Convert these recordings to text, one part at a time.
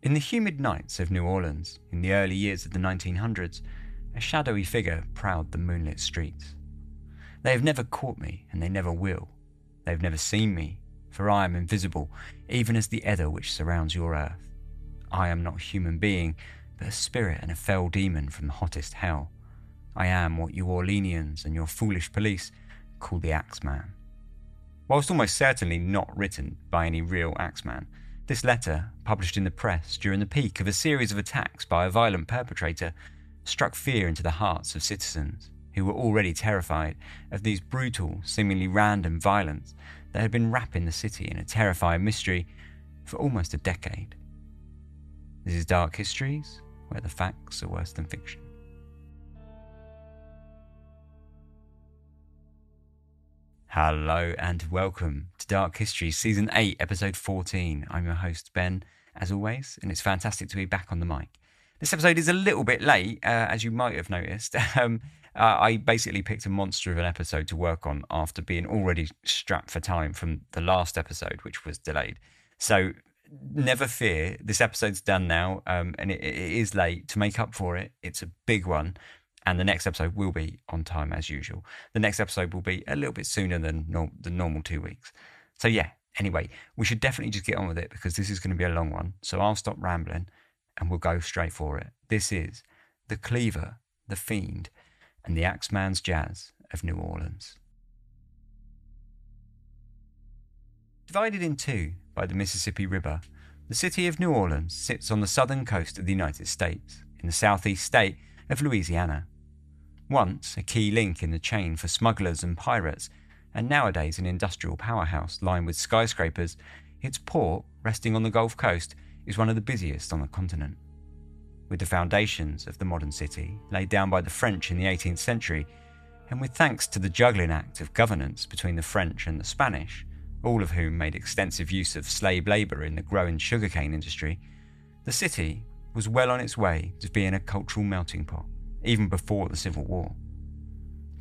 In the humid nights of New Orleans, in the early years of the 1900s, a shadowy figure prowled the moonlit streets. They have never caught me, and they never will. They have never seen me, for I am invisible, even as the ether which surrounds your earth. I am not a human being, but a spirit and a fell demon from the hottest hell. I am what you Orleanians and your foolish police call the Axeman. Whilst almost certainly not written by any real Axeman, this letter, published in the press during the peak of a series of attacks by a violent perpetrator, struck fear into the hearts of citizens who were already terrified of these brutal, seemingly random violence that had been wrapping the city in a terrifying mystery for almost a decade. This is Dark Histories, where the facts are worse than fiction. Hello and welcome to Dark Histories Season 8, Episode 14. I'm your host, Ben, as always, and it's fantastic to be back on the mic. This episode is a little bit late, as you might have noticed. I basically picked a monster of an episode to work on after being already strapped for time from the last episode, which was delayed. So never fear, this episode's done now, and it is late. To make up for it, it's a big one. And the next episode will be on time as usual. The next episode will be a little bit sooner than the normal 2 weeks. So yeah, anyway, we should definitely just get on with it because this is going to be a long one. So I'll stop rambling and we'll go straight for it. This is the Cleaver, the Fiend, and the Axeman's Jazz of New Orleans. Divided in two by the Mississippi River, the city of New Orleans sits on the southern coast of the United States, in the southeast state of Louisiana. Once a key link in the chain for smugglers and pirates, and nowadays an industrial powerhouse lined with skyscrapers, its port, resting on the Gulf Coast, is one of the busiest on the continent. With the foundations of the modern city laid down by the French in the 18th century, and with thanks to the juggling act of governance between the French and the Spanish, all of whom made extensive use of slave labour in the growing sugarcane industry, the city was well on its way to being a cultural melting pot, even before the Civil War.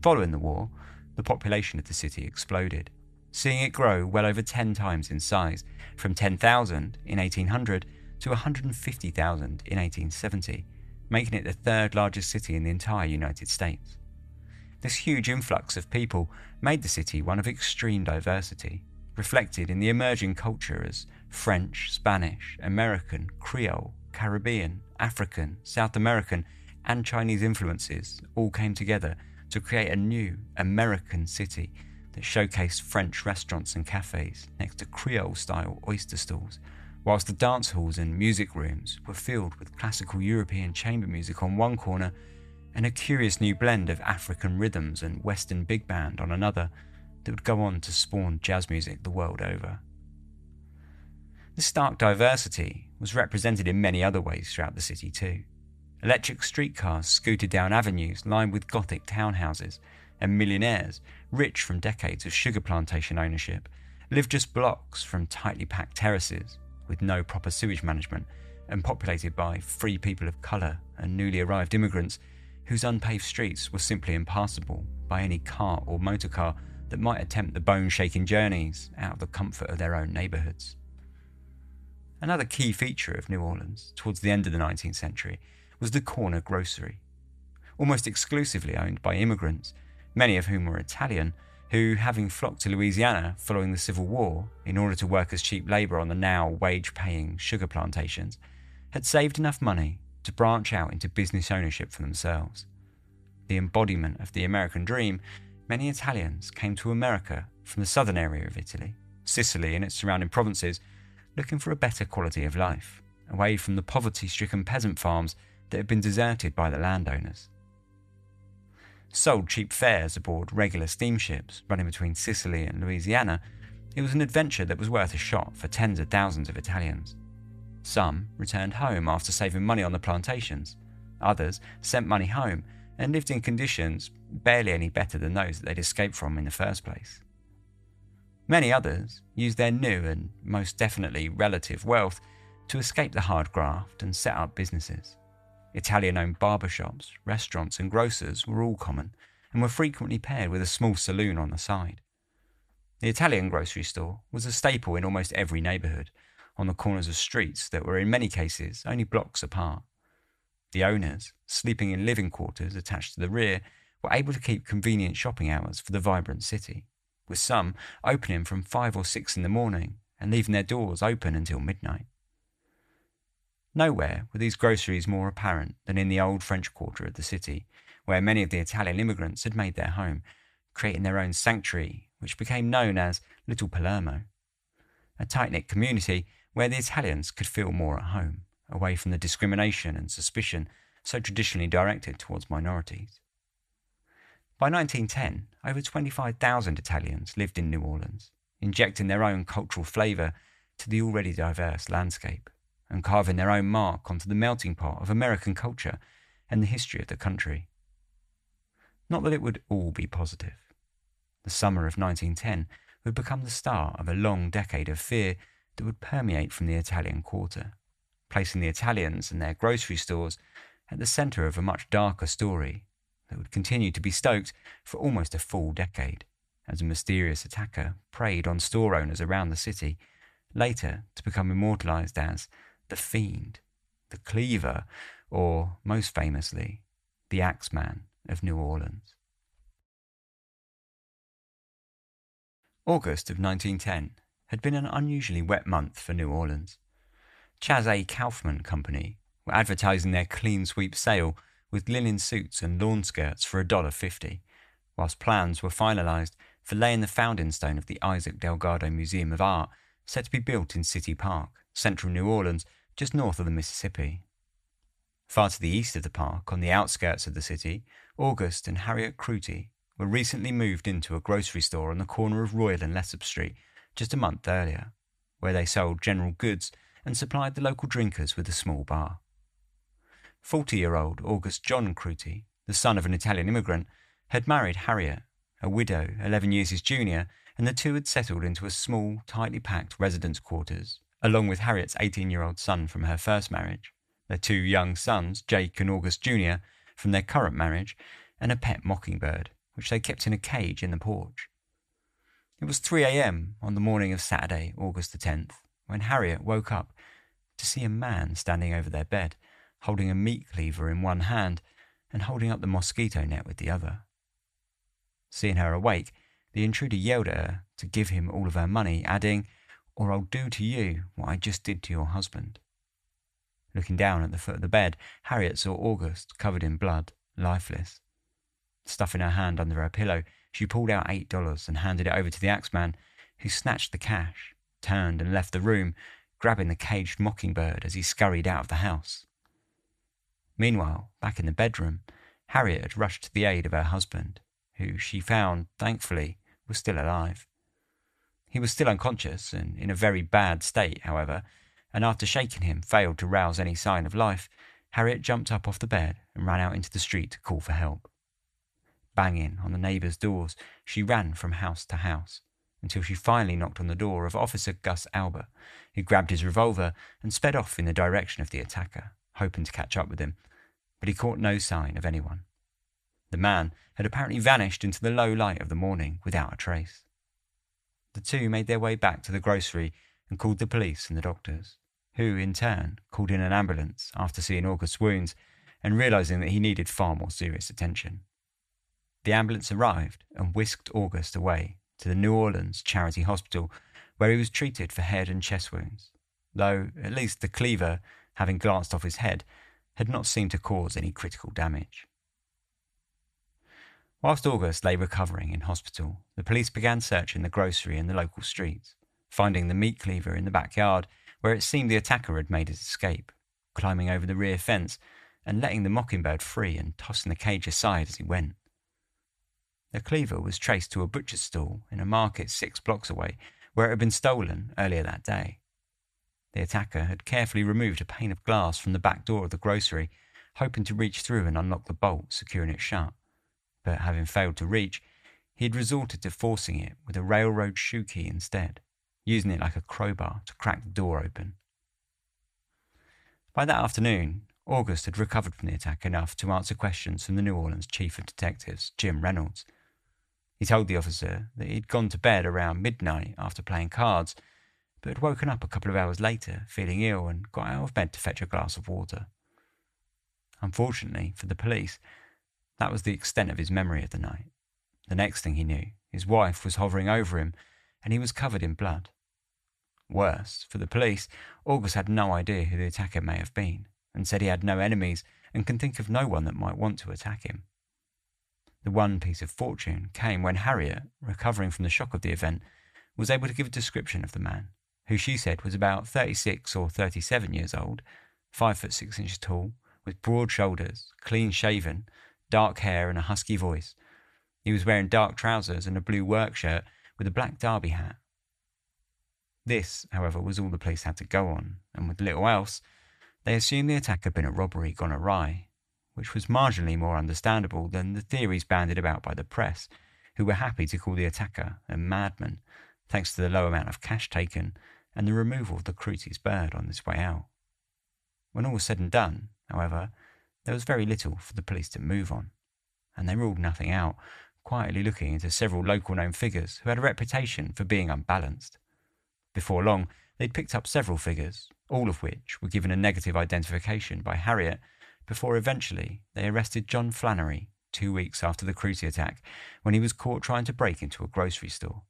Following the war, the population of the city exploded, seeing it grow well over 10 times in size, from 10,000 in 1800 to 150,000 in 1870, making it the third largest city in the entire United States. This huge influx of people made the city one of extreme diversity, reflected in the emerging culture as French, Spanish, American, Creole, Caribbean, African, South American, and Chinese influences all came together to create a new American city that showcased French restaurants and cafes next to Creole-style oyster stalls, whilst the dance halls and music rooms were filled with classical European chamber music on one corner and a curious new blend of African rhythms and Western big band on another that would go on to spawn jazz music the world over. This stark diversity was represented in many other ways throughout the city too. Electric streetcars scooted down avenues lined with Gothic townhouses, and millionaires, rich from decades of sugar plantation ownership, lived just blocks from tightly packed terraces with no proper sewage management and populated by free people of colour and newly arrived immigrants whose unpaved streets were simply impassable by any car or motorcar that might attempt the bone-shaking journeys out of the comfort of their own neighbourhoods. Another key feature of New Orleans, towards the end of the 19th century, was the corner grocery. Almost exclusively owned by immigrants, many of whom were Italian, who, having flocked to Louisiana following the Civil War in order to work as cheap labour on the now wage-paying sugar plantations, had saved enough money to branch out into business ownership for themselves. The embodiment of the American dream, many Italians came to America from the southern area of Italy, Sicily and its surrounding provinces, looking for a better quality of life, away from the poverty-stricken peasant farms that had been deserted by the landowners. Sold cheap fares aboard regular steamships running between Sicily and Louisiana, it was an adventure that was worth a shot for tens of thousands of Italians. Some returned home after saving money on the plantations. Others sent money home and lived in conditions barely any better than those that they'd escaped from in the first place. Many others used their new and most definitely relative wealth to escape the hard graft and set up businesses. Italian-owned barbershops, restaurants and grocers were all common and were frequently paired with a small saloon on the side. The Italian grocery store was a staple in almost every neighbourhood, on the corners of streets that were in many cases only blocks apart. The owners, sleeping in living quarters attached to the rear, were able to keep convenient shopping hours for the vibrant city, with some opening from 5 or 6 in the morning and leaving their doors open until midnight. Nowhere were these groceries more apparent than in the old French quarter of the city, where many of the Italian immigrants had made their home, creating their own sanctuary, which became known as Little Palermo, a tight-knit community where the Italians could feel more at home, away from the discrimination and suspicion so traditionally directed towards minorities. By 1910, over 25,000 Italians lived in New Orleans, injecting their own cultural flavour to the already diverse landscape, and carving their own mark onto the melting pot of American culture and the history of the country. Not that it would all be positive. The summer of 1910 would become the start of a long decade of fear that would permeate from the Italian quarter, placing the Italians and their grocery stores at the centre of a much darker story that would continue to be stoked for almost a full decade, as a mysterious attacker preyed on store owners around the city, later to become immortalised as the Fiend, the Cleaver, or, most famously, the Axeman of New Orleans. August of 1910 had been an unusually wet month for New Orleans. Chaz A. Kaufman Company were advertising their clean sweep sale with linen suits and lawn skirts for $1.50, whilst plans were finalised for laying the founding stone of the Isaac Delgado Museum of Art, set to be built in City Park, central New Orleans, just north of the Mississippi. Far to the east of the park, on the outskirts of the city, August and Harriet Cruty were recently moved into a grocery store on the corner of Royal and Lessop Street just a month earlier, where they sold general goods and supplied the local drinkers with a small bar. 40-year-old August John Cruty, the son of an Italian immigrant, had married Harriet, a widow 11 years his junior, and the two had settled into a small, tightly packed residence quarters, along with Harriet's 18-year-old son from her first marriage, their 2 young sons, Jake and August Jr., from their current marriage, and a pet mockingbird, which they kept in a cage in the porch. It was 3 a.m. on the morning of Saturday, August the 10th, when Harriet woke up to see a man standing over their bed, holding a meat cleaver in one hand and holding up the mosquito net with the other. Seeing her awake, the intruder yelled at her to give him all of her money, adding, "Or I'll do to you what I just did to your husband." Looking down at the foot of the bed, Harriet saw August covered in blood, lifeless. Stuffing her hand under her pillow, she pulled out $8 and handed it over to the Axeman, who snatched the cash, turned and left the room, grabbing the caged mockingbird as he scurried out of the house. Meanwhile, back in the bedroom, Harriet had rushed to the aid of her husband, who she found, thankfully, was still alive. He was still unconscious and in a very bad state, however, and after shaking him failed to rouse any sign of life, Harriet jumped up off the bed and ran out into the street to call for help. Banging on the neighbours' doors, she ran from house to house, until she finally knocked on the door of Officer Gus Albert, who grabbed his revolver and sped off in the direction of the attacker, hoping to catch up with him, but he caught no sign of anyone. The man had apparently vanished into the low light of the morning without a trace. The two made their way back to the grocery and called the police and the doctors, who, in turn, called in an ambulance after seeing August's wounds and realising that he needed far more serious attention. The ambulance arrived and whisked August away to the New Orleans Charity Hospital, where he was treated for head and chest wounds, though at least the cleaver, having glanced off his head, had not seemed to cause any critical damage. Whilst August lay recovering in hospital, the police began searching the grocery and the local streets, finding the meat cleaver in the backyard, where it seemed the attacker had made his escape, climbing over the rear fence and letting the mockingbird free and tossing the cage aside as he went. The cleaver was traced to a butcher's stall in a market 6 blocks away, where it had been stolen earlier that day. The attacker had carefully removed a pane of glass from the back door of the grocery, hoping to reach through and unlock the bolt, securing it shut. But having failed to reach, he had resorted to forcing it with a railroad shoe key instead, using it like a crowbar to crack the door open. By that afternoon, August had recovered from the attack enough to answer questions from the New Orleans Chief of Detectives, Jim Reynolds. He told the officer that he'd gone to bed around midnight after playing cards, but had woken up a couple of hours later feeling ill and got out of bed to fetch a glass of water. Unfortunately for the police, that was the extent of his memory of the night. The next thing he knew, his wife was hovering over him and he was covered in blood. Worse, for the police, August had no idea who the attacker may have been and said he had no enemies and can think of no one that might want to attack him. The one piece of fortune came when Harriet, recovering from the shock of the event, was able to give a description of the man, who she said was about 36 or 37 years old, 5'6" tall, with broad shoulders, clean-shaven, dark hair and a husky voice. He was wearing dark trousers and a blue work shirt with a black derby hat. This, however, was all the police had to go on, and with little else, they assumed the attack had been a robbery gone awry, which was marginally more understandable than the theories bandied about by the press, who were happy to call the attacker a madman, thanks to the low amount of cash taken and the removal of the Cruties bird on this way out. When all was said and done, however, there was very little for the police to move on, and they ruled nothing out, quietly looking into several local-known figures who had a reputation for being unbalanced. Before long, they'd picked up several figures, all of which were given a negative identification by Harriet, before eventually they arrested John Flannery 2 weeks after the Crutie attack, when he was caught trying to break into a grocery store.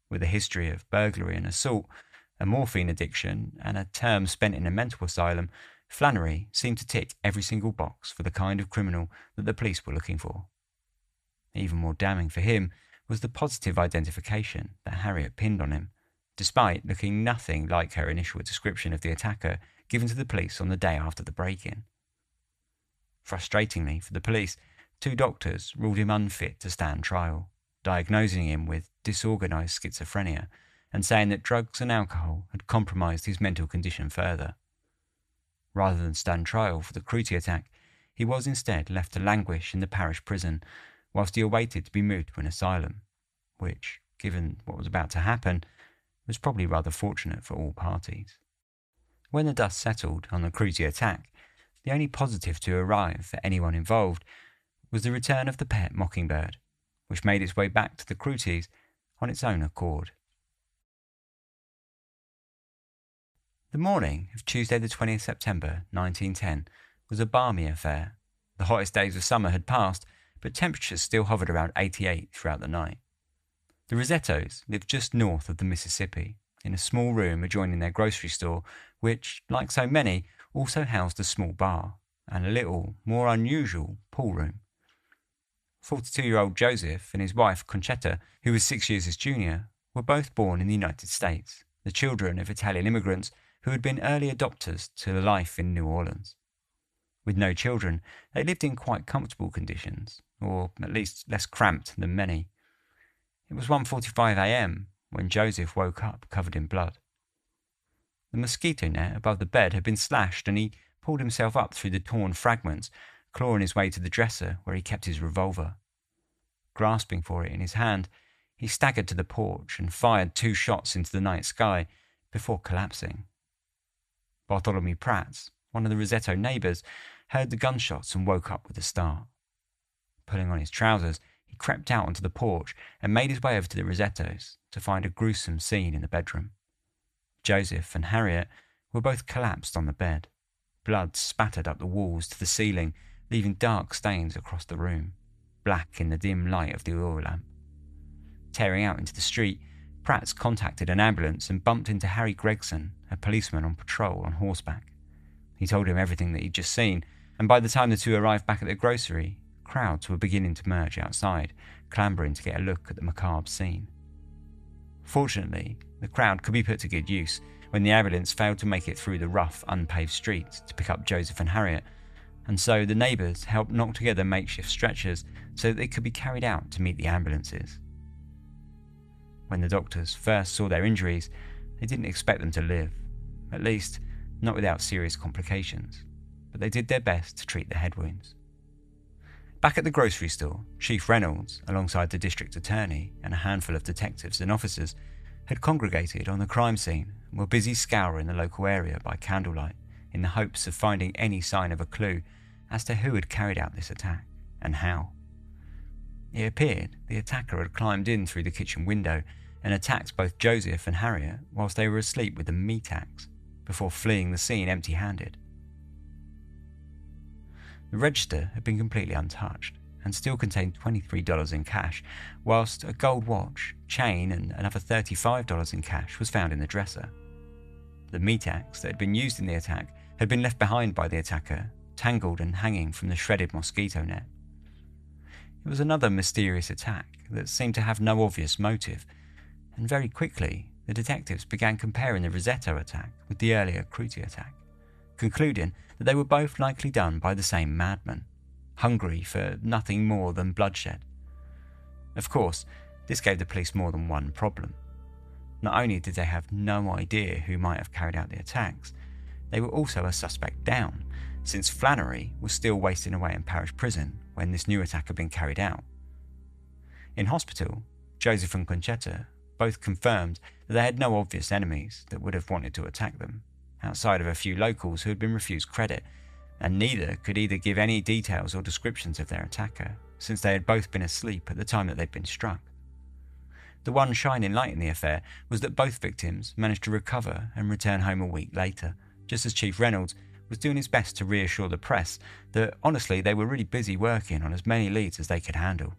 With a history of burglary and assault, a morphine addiction, and a term spent in a mental asylum, Flannery seemed to tick every single box for the kind of criminal that the police were looking for. Even more damning for him was the positive identification that Harriet pinned on him, despite looking nothing like her initial description of the attacker given to the police on the day after the break-in. Frustratingly for the police, 2 doctors ruled him unfit to stand trial, diagnosing him with disorganized schizophrenia and saying that drugs and alcohol had compromised his mental condition further. Rather than stand trial for the Crutie attack, he was instead left to languish in the parish prison whilst he awaited to be moved to an asylum, which, given what was about to happen, was probably rather fortunate for all parties. When the dust settled on the Crutie attack, the only positive to arrive for anyone involved was the return of the pet mockingbird, which made its way back to the Cruties on its own accord. The morning of Tuesday the 20th September 1910 was a balmy affair. The hottest days of summer had passed, but temperatures still hovered around 88 throughout the night. The Rosettos lived just north of the Mississippi, in a small room adjoining their grocery store, which, like so many, also housed a small bar and a little, more unusual, pool room. 42-year-old Joseph and his wife Concetta, who was 6 years his junior, were both born in the United States, the children of Italian immigrants who had been early adopters to life in New Orleans. With no children, they lived in quite comfortable conditions, or at least less cramped than many. It was 1:45 a.m. when Joseph woke up covered in blood. The mosquito net above the bed had been slashed and he pulled himself up through the torn fragments, clawing his way to the dresser where he kept his revolver. Grasping for it in his hand, he staggered to the porch and fired 2 shots into the night sky before collapsing. Bartholomew Pratt, one of the Rosetto neighbours, heard the gunshots and woke up with a start. Pulling on his trousers, he crept out onto the porch and made his way over to the Rosettos to find a gruesome scene in the bedroom. Joseph and Harriet were both collapsed on the bed. Blood spattered up the walls to the ceiling, leaving dark stains across the room, black in the dim light of the oil lamp. Tearing out into the street, Pratt contacted an ambulance and bumped into Harry Gregson, a policeman on patrol on horseback. He told him everything that he'd just seen, and by the time the two arrived back at the grocery, crowds were beginning to merge outside, clambering to get a look at the macabre scene. Fortunately, the crowd could be put to good use when the ambulance failed to make it through the rough, unpaved streets to pick up Joseph and Harriet, and so the neighbours helped knock together makeshift stretchers so that they could be carried out to meet the ambulances. When the doctors first saw their injuries, they didn't expect them to live, at least not without serious complications, but they did their best to treat the head wounds. Back at the grocery store, Chief Reynolds, alongside the district attorney and a handful of detectives and officers, had congregated on the crime scene and were busy scouring the local area by candlelight in the hopes of finding any sign of a clue as to who had carried out this attack and how. It appeared the attacker had climbed in through the kitchen window and attacked both Joseph and Harriet whilst they were asleep with a meat axe, before fleeing the scene empty-handed. The register had been completely untouched and still contained $23 in cash, whilst a gold watch, chain and another $35 in cash was found in the dresser. The meat axe that had been used in the attack had been left behind by the attacker, tangled and hanging from the shredded mosquito net. It was another mysterious attack that seemed to have no obvious motive, and very quickly the detectives began comparing the Rosetto attack with the earlier Cruti attack, concluding that they were both likely done by the same madman, hungry for nothing more than bloodshed. Of course, this gave the police more than one problem. Not only did they have no idea who might have carried out the attacks, they were also a suspect down, since Flannery was still wasting away in parish prison when this new attack had been carried out. In hospital, Joseph and Concetta both confirmed that they had no obvious enemies that would have wanted to attack them, outside of a few locals who had been refused credit, and neither could either give any details or descriptions of their attacker, since they had both been asleep at the time that they'd been struck. The one shining light in the affair was that both victims managed to recover and return home a week later, just as Chief Reynolds was doing his best to reassure the press that honestly they were really busy working on as many leads as they could handle.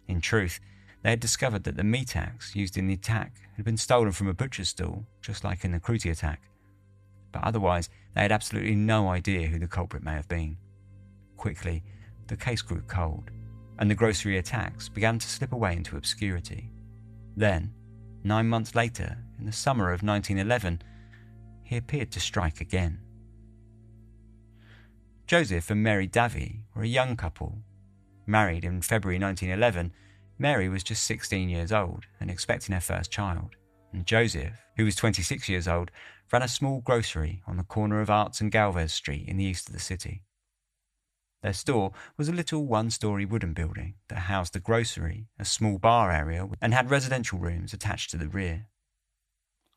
In truth, they had discovered that the meat axe used in the attack had been stolen from a butcher's stall, just like in the Cruti attack. But otherwise, they had absolutely no idea who the culprit may have been. Quickly, the case grew cold, and the grocery attacks began to slip away into obscurity. Then, 9 months later, in the summer of 1911, he appeared to strike again. Joseph and Mary Davy were a young couple. Married in February 1911, Mary was just 16 years old and expecting her first child, and Joseph, who was 26 years old, ran a small grocery on the corner of Arts and Galvez Street in the east of the city. Their store was a little one-storey wooden building that housed the grocery, a small bar area, and had residential rooms attached to the rear.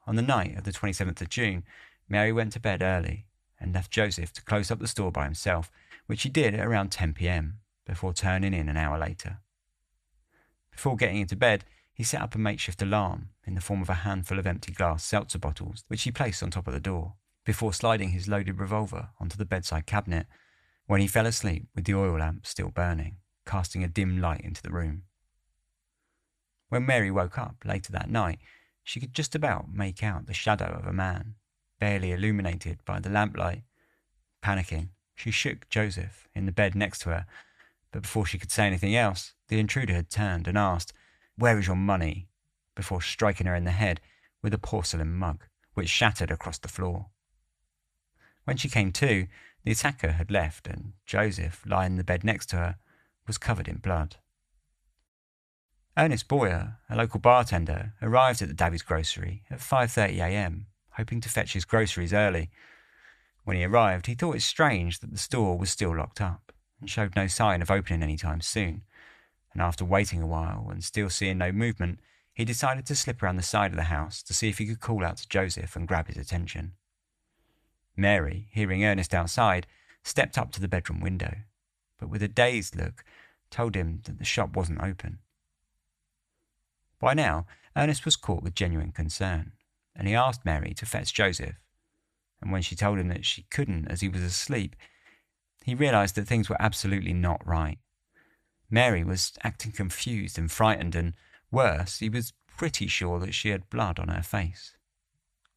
On the night of the 27th of June, Mary went to bed early and left Joseph to close up the store by himself, which he did at around 10 p.m, before turning in an hour later. Before getting into bed, he set up a makeshift alarm in the form of a handful of empty glass seltzer bottles, which he placed on top of the door, before sliding his loaded revolver onto the bedside cabinet, when he fell asleep with the oil lamp still burning, casting a dim light into the room. When Mary woke up later that night, she could just about make out the shadow of a man, barely illuminated by the lamplight. Panicking, she shook Joseph in the bed next to her, but before she could say anything else, the intruder had turned and asked, "Where is your money?" before striking her in the head with a porcelain mug, which shattered across the floor. When she came to, the attacker had left, and Joseph, lying in the bed next to her, was covered in blood. Ernest Boyer, a local bartender, arrived at the Davies grocery at 5:30 a.m, hoping to fetch his groceries early. When he arrived, he thought it strange that the store was still locked up and showed no sign of opening any time soon, and after waiting a while and still seeing no movement, he decided to slip around the side of the house to see if he could call out to Joseph and grab his attention. Mary, hearing Ernest outside, stepped up to the bedroom window, but with a dazed look, told him that the shop wasn't open. By now, Ernest was caught with genuine concern, and he asked Mary to fetch Joseph, and when she told him that she couldn't as he was asleep, he realised that things were absolutely not right. Mary was acting confused and frightened, and worse, he was pretty sure that she had blood on her face.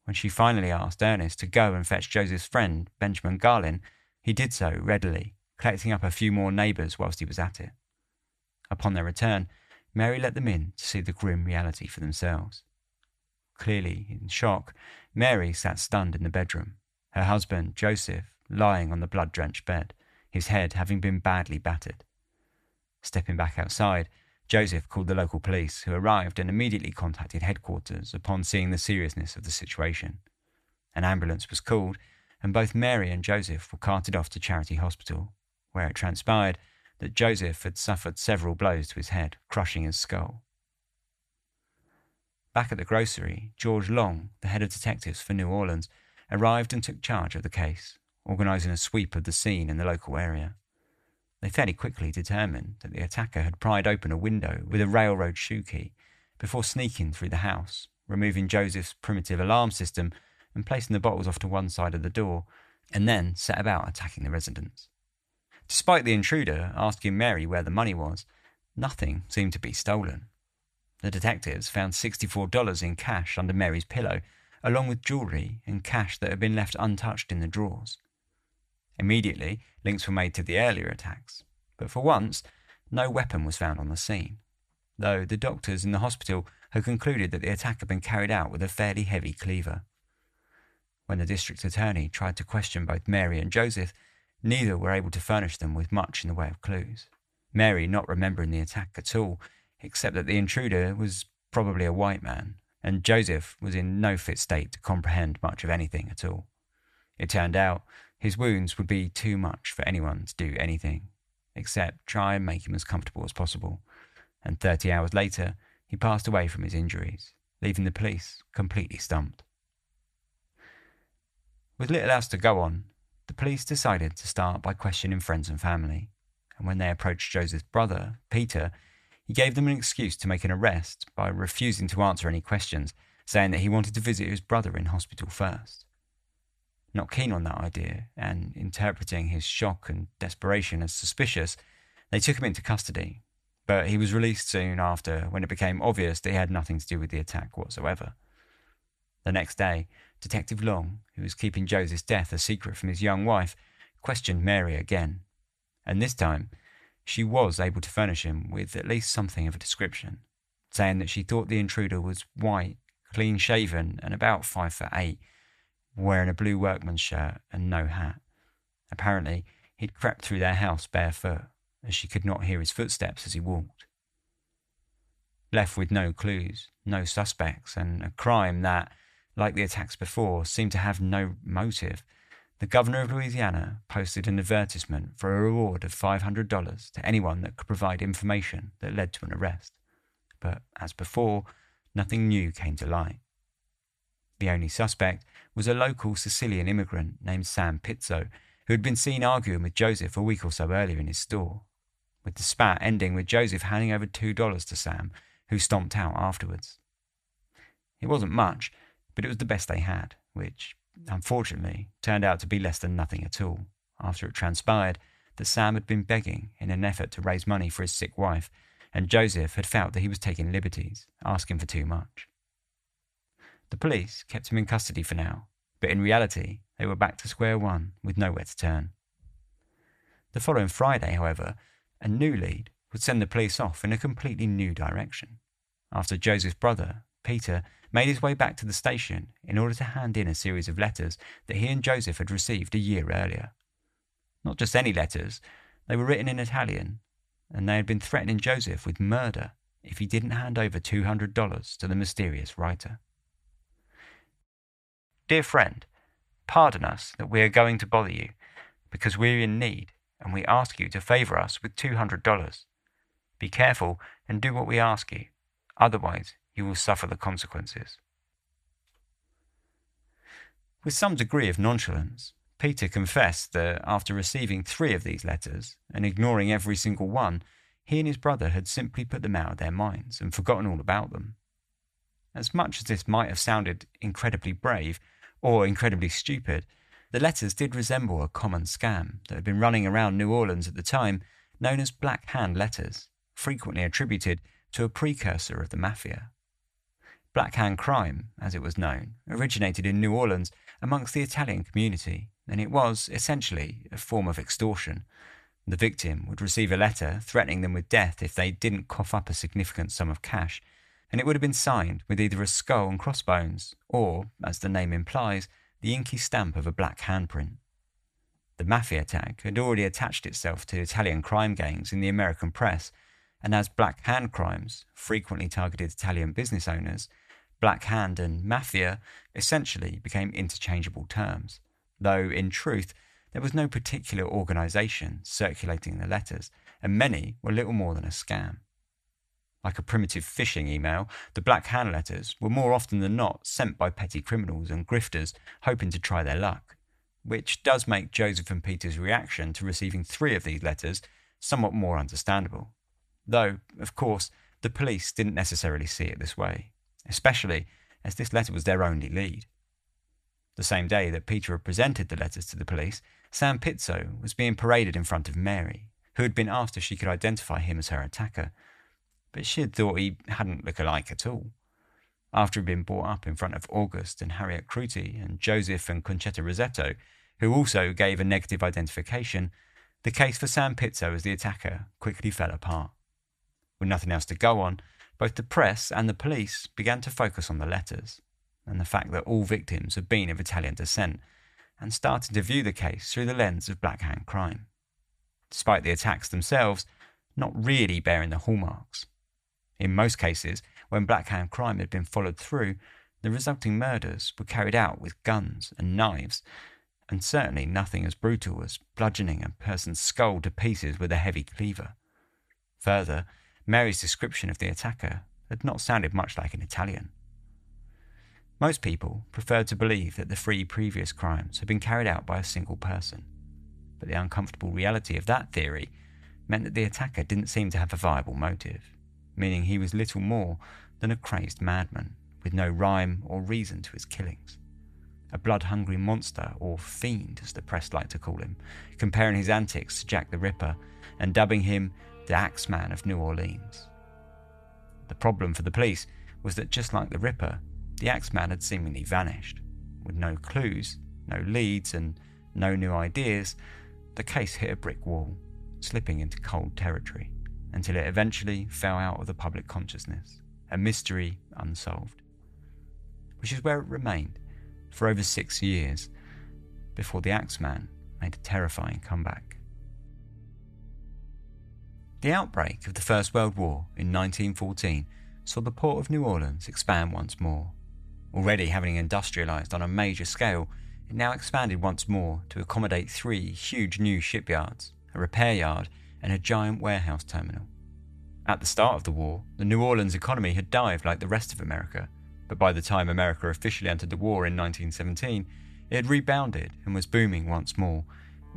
When she finally asked Ernest to go and fetch Joseph's friend, Benjamin Garlin, he did so readily, collecting up a few more neighbours whilst he was at it. Upon their return, Mary let them in to see the grim reality for themselves. Clearly in shock, Mary sat stunned in the bedroom, her husband, Joseph, lying on the blood-drenched bed, his head having been badly battered. Stepping back outside, Joseph called the local police, who arrived and immediately contacted headquarters upon seeing the seriousness of the situation. An ambulance was called, and both Mary and Joseph were carted off to Charity Hospital, where it transpired that Joseph had suffered several blows to his head, crushing his skull. Back at the grocery, George Long, the head of detectives for New Orleans, arrived and took charge of the case, organising a sweep of the scene in the local area. They fairly quickly determined that the attacker had pried open a window with a railroad shoe key before sneaking through the house, removing Joseph's primitive alarm system and placing the bottles off to one side of the door, and then set about attacking the residents. Despite the intruder asking Mary where the money was, nothing seemed to be stolen. The detectives found $64 in cash under Mary's pillow, along with jewellery and cash that had been left untouched in the drawers. Immediately, links were made to the earlier attacks, but for once, no weapon was found on the scene, though the doctors in the hospital had concluded that the attack had been carried out with a fairly heavy cleaver. When the district attorney tried to question both Mary and Joseph, neither were able to furnish them with much in the way of clues, Mary not remembering the attack at all, except that the intruder was probably a white man, and Joseph was in no fit state to comprehend much of anything at all. It turned out his wounds would be too much for anyone to do anything, except try and make him as comfortable as possible, and 30 hours later he passed away from his injuries, leaving the police completely stumped. With little else to go on, the police decided to start by questioning friends and family, and when they approached Joseph's brother, Peter, he gave them an excuse to make an arrest by refusing to answer any questions, saying that he wanted to visit his brother in hospital first. Not keen on that idea, and interpreting his shock and desperation as suspicious, they took him into custody, but he was released soon after when it became obvious that he had nothing to do with the attack whatsoever. The next day, Detective Long, who was keeping Joseph's death a secret from his young wife, questioned Mary again, and this time she was able to furnish him with at least something of a description, saying that she thought the intruder was white, clean-shaven and about 5'8", wearing a blue workman's shirt and no hat. Apparently, he'd crept through their house barefoot, as she could not hear his footsteps as he walked. Left with no clues, no suspects, and a crime that, like the attacks before, seemed to have no motive, the governor of Louisiana posted an advertisement for a reward of $500 to anyone that could provide information that led to an arrest. But, as before, nothing new came to light. The only suspect was a local Sicilian immigrant named Sam Pizzo, who had been seen arguing with Joseph a week or so earlier in his store, with the spat ending with Joseph handing over $2 to Sam, who stomped out afterwards. It wasn't much, but it was the best they had, which, unfortunately, turned out to be less than nothing at all, after it transpired that Sam had been begging in an effort to raise money for his sick wife, and Joseph had felt that he was taking liberties, asking for too much. The police kept him in custody for now, but in reality, they were back to square one with nowhere to turn. The following Friday, however, a new lead would send the police off in a completely new direction, after Joseph's brother, Peter, made his way back to the station in order to hand in a series of letters that he and Joseph had received a year earlier. Not just any letters, they were written in Italian, and they had been threatening Joseph with murder if he didn't hand over $200 to the mysterious writer. Dear friend, pardon us that we are going to bother you, because we're in need, and we ask you to favour us with $200. Be careful and do what we ask you, otherwise you will suffer the consequences. With some degree of nonchalance, Peter confessed that after receiving 3 of these letters and ignoring every single one, he and his brother had simply put them out of their minds and forgotten all about them. As much as this might have sounded incredibly brave or incredibly stupid, the letters did resemble a common scam that had been running around New Orleans at the time, known as Black Hand letters, frequently attributed to a precursor of the mafia. Black Hand crime, as it was known, originated in New Orleans amongst the Italian community, and it was, essentially, a form of extortion. The victim would receive a letter threatening them with death if they didn't cough up a significant sum of cash, and it would have been signed with either a skull and crossbones or, as the name implies, the inky stamp of a black handprint. The mafia tag had already attached itself to Italian crime gangs in the American press, and as black hand crimes frequently targeted Italian business owners, Black Hand and Mafia essentially became interchangeable terms, though in truth there was no particular organisation circulating the letters, and many were little more than a scam. Like a primitive phishing email, the Black Hand letters were more often than not sent by petty criminals and grifters hoping to try their luck, which does make Joseph and Peter's reaction to receiving 3 of these letters somewhat more understandable. Though, of course, the police didn't necessarily see it this way, especially as this letter was their only lead. The same day that Peter had presented the letters to the police, Sam Pizzo was being paraded in front of Mary, who had been asked if she could identify him as her attacker, but she had thought he hadn't looked alike at all. After he'd been brought up in front of August and Harriet Cruty and Joseph and Concetta Rosetto, who also gave a negative identification, the case for Sam Pizzo as the attacker quickly fell apart. With nothing else to go on, both the press and the police began to focus on the letters and the fact that all victims had been of Italian descent, and started to view the case through the lens of Black Hand crime, despite the attacks themselves not really bearing the hallmarks. In most cases, when Black Hand crime had been followed through, the resulting murders were carried out with guns and knives, and certainly nothing as brutal as bludgeoning a person's skull to pieces with a heavy cleaver. Further, Mary's description of the attacker had not sounded much like an Italian. Most people preferred to believe that the 3 previous crimes had been carried out by a single person, but the uncomfortable reality of that theory meant that the attacker didn't seem to have a viable motive, meaning he was little more than a crazed madman with no rhyme or reason to his killings. A blood-hungry monster, or fiend as the press liked to call him, comparing his antics to Jack the Ripper and dubbing him the Axeman of New Orleans. The problem for the police was that just like the Ripper, the Axeman had seemingly vanished. With no clues, no leads and no new ideas, the case hit a brick wall, slipping into cold territory, until it eventually fell out of the public consciousness, a mystery unsolved. Which is where it remained for over 6 years, before the Axeman made a terrifying comeback. The outbreak of the First World War in 1914 saw the port of New Orleans expand once more. Already having industrialised on a major scale, it now expanded once more to accommodate 3 huge new shipyards, a repair yard and a giant warehouse terminal. At the start of the war, the New Orleans economy had dived like the rest of America, but by the time America officially entered the war in 1917, it had rebounded and was booming once more,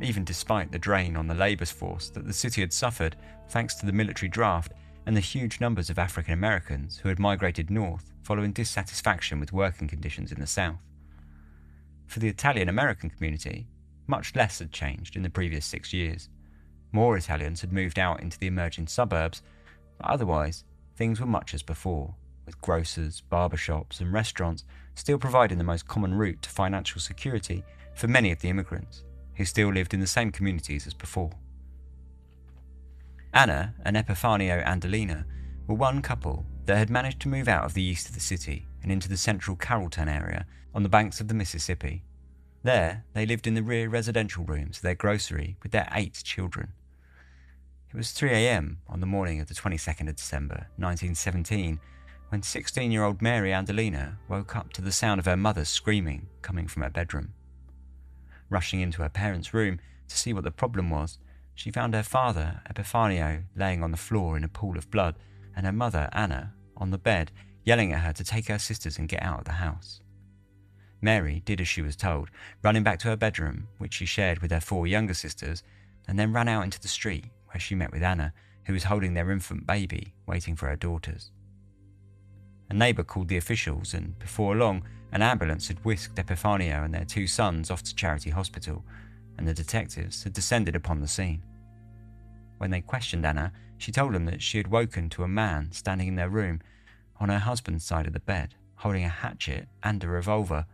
even despite the drain on the labour force that the city had suffered thanks to the military draft and the huge numbers of African Americans who had migrated north following dissatisfaction with working conditions in the South. For the Italian American community, much less had changed in the previous 6 years. More Italians had moved out into the emerging suburbs, but otherwise things were much as before, with grocers, barbershops and restaurants still providing the most common route to financial security for many of the immigrants, who still lived in the same communities as before. Anna and Epifanio Andolina were one couple that had managed to move out of the east of the city and into the central Carrollton area on the banks of the Mississippi. There, they lived in the rear residential rooms of their grocery with their 8 children. It was 3 a.m. on the morning of the 22nd of December, 1917, when 16-year-old Mary Andolina woke up to the sound of her mother screaming coming from her bedroom. Rushing into her parents' room to see what the problem was, she found her father, Epifanio, laying on the floor in a pool of blood, and her mother, Anna, on the bed, yelling at her to take her sisters and get out of the house. Mary did as she was told, running back to her bedroom, which she shared with her 4 younger sisters, and then ran out into the street, where she met with Anna, who was holding their infant baby, waiting for her daughters. A neighbour called the officials, and before long, an ambulance had whisked Epifanio and their 2 sons off to Charity Hospital, and the detectives had descended upon the scene. When they questioned Anna, she told them that she had woken to a man standing in their room on her husband's side of the bed, holding a hatchet and a revolver.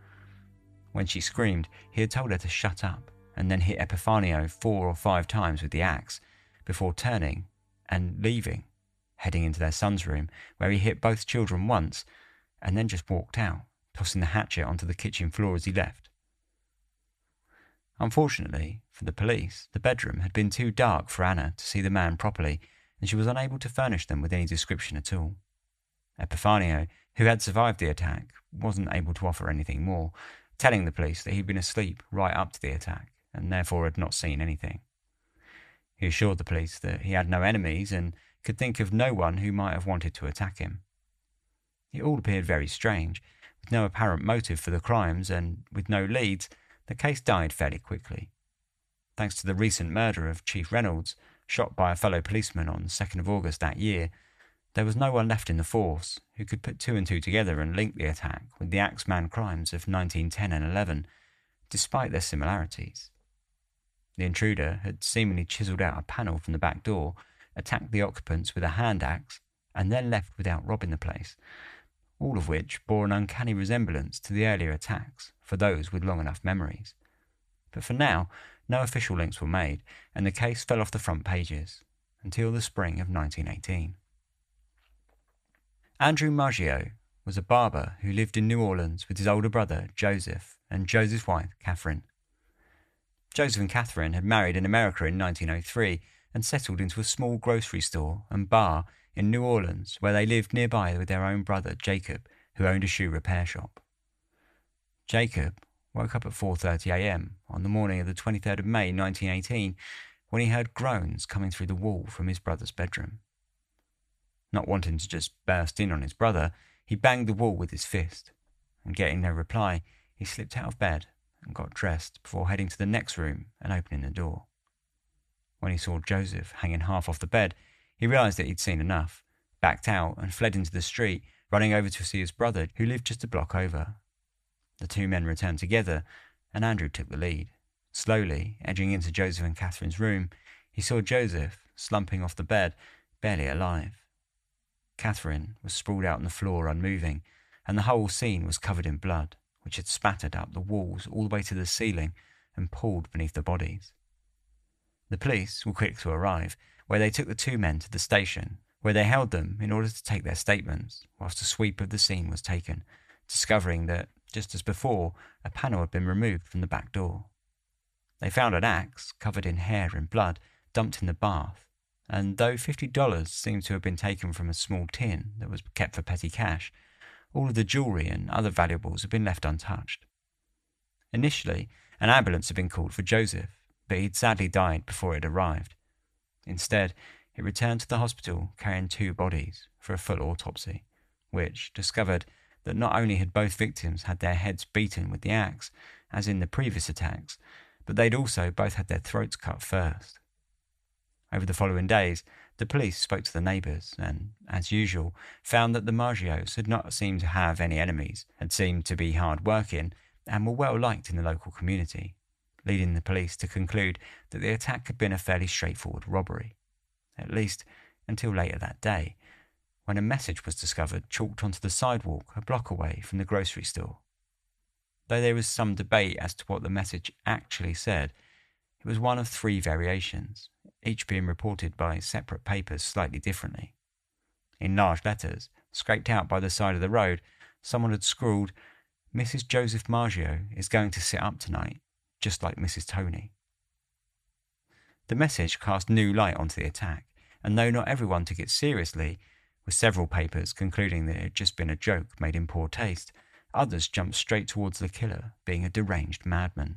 When she screamed, he had told her to shut up, and then hit Epifanio 4 or 5 times with the axe, before turning and leaving, heading into their son's room, where he hit both children once, and then just walked out, tossing the hatchet onto the kitchen floor as he left. Unfortunately for the police, the bedroom had been too dark for Anna to see the man properly, and she was unable to furnish them with any description at all. Epifanio, who had survived the attack, wasn't able to offer anything more, telling the police that he'd been asleep right up to the attack, and therefore had not seen anything. He assured the police that he had no enemies and could think of no one who might have wanted to attack him. It all appeared very strange, with no apparent motive for the crimes and with no leads. The case died fairly quickly. Thanks to the recent murder of Chief Reynolds, shot by a fellow policeman on the 2nd of August that year, There was no one left in the force who could put two and two together and link the attack with the Axeman crimes of 1910 and 11, despite their similarities. The intruder had seemingly chiselled out a panel from the back door, attacked the occupants with a hand axe, and then left without robbing the place, all of which bore an uncanny resemblance to the earlier attacks for those with long enough memories. But for now, no official links were made, and the case fell off the front pages until the spring of 1918. Andrew Maggio was a barber who lived in New Orleans with his older brother, Joseph, and Joseph's wife, Catherine. Joseph and Catherine had married in America in 1903 and settled into a small grocery store and bar in New Orleans, where they lived nearby with their own brother, Jacob, who owned a shoe repair shop. Jacob woke up at 4:30 a.m. on the morning of the 23rd of May 1918 when he heard groans coming through the wall from his brother's bedroom. Not wanting to just burst in on his brother, he banged the wall with his fist, and getting no reply, he slipped out of bed and got dressed before heading to the next room and opening the door. When he saw Joseph hanging half off the bed, he realised that he'd seen enough, backed out and fled into the street, running over to see his brother, who lived just a block over. The two men returned together, and Andrew took the lead. Slowly, edging into Joseph and Catherine's room, he saw Joseph slumping off the bed, barely alive. Catherine was sprawled out on the floor, unmoving, and the whole scene was covered in blood, which had spattered up the walls all the way to the ceiling and pooled beneath the bodies. The police were quick to arrive, where they took the two men to the station, where they held them in order to take their statements, whilst a sweep of the scene was taken, discovering that, just as before, a panel had been removed from the back door. They found an axe, covered in hair and blood, dumped in the bath, and though $50 seemed to have been taken from a small tin that was kept for petty cash, all of the jewellery and other valuables had been left untouched. Initially, an ambulance had been called for Joseph, but he'd sadly died before it arrived. Instead, it returned to the hospital carrying two bodies for a full autopsy, which discovered that not only had both victims had their heads beaten with the axe, as in the previous attacks, but they'd also both had their throats cut first. Over the following days, the police spoke to the neighbours and, as usual, found that the Maggios had not seemed to have any enemies, had seemed to be hard-working, and were well liked in the local community, leading the police to conclude that the attack had been a fairly straightforward robbery, at least until later that day, when a message was discovered chalked onto the sidewalk a block away from the grocery store. Though there was some debate as to what the message actually said, it was one of three variations, each being reported by separate papers slightly differently. In large letters, scraped out by the side of the road, someone had scrawled, "Mrs. Joseph Maggio is going to sit up tonight, just like Mrs. Tony." The message cast new light onto the attack, and though not everyone took it seriously, with several papers concluding that it had just been a joke made in poor taste, others jumped straight towards the killer being a deranged madman.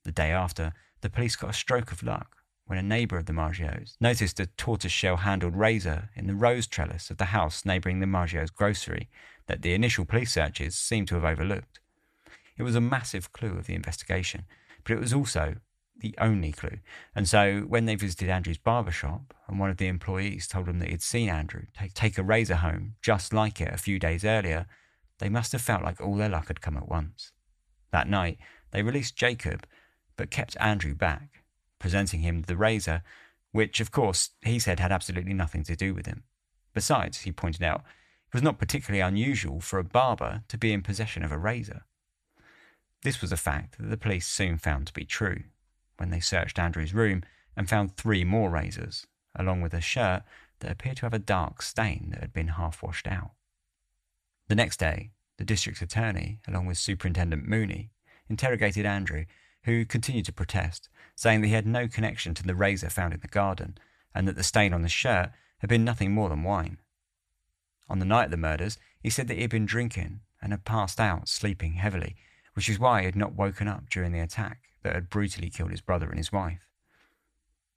The day after, the police got a stroke of luck when a neighbour of the Maggios noticed a tortoiseshell-handled razor in the rose trellis of the house neighbouring the Maggios' grocery that the initial police searches seemed to have overlooked. It was a massive clue of the investigation, but it was also the only clue, and so when they visited Andrew's barber shop and one of the employees told them that he'd seen Andrew take a razor home just like it a few days earlier, they must have felt like all their luck had come at once. That night, they released Jacob, but kept Andrew back, presenting him the razor, which, of course, he said had absolutely nothing to do with him. Besides, he pointed out, it was not particularly unusual for a barber to be in possession of a razor. This was a fact that the police soon found to be true, when they searched Andrew's room and found 3 more razors, along with a shirt that appeared to have a dark stain that had been half washed out. The next day, the district attorney, along with Superintendent Mooney, interrogated Andrew, who continued to protest, saying that he had no connection to the razor found in the garden, and that the stain on the shirt had been nothing more than wine. On the night of the murders, he said that he had been drinking and had passed out, sleeping heavily, which is why he had not woken up during the attack that had brutally killed his brother and his wife.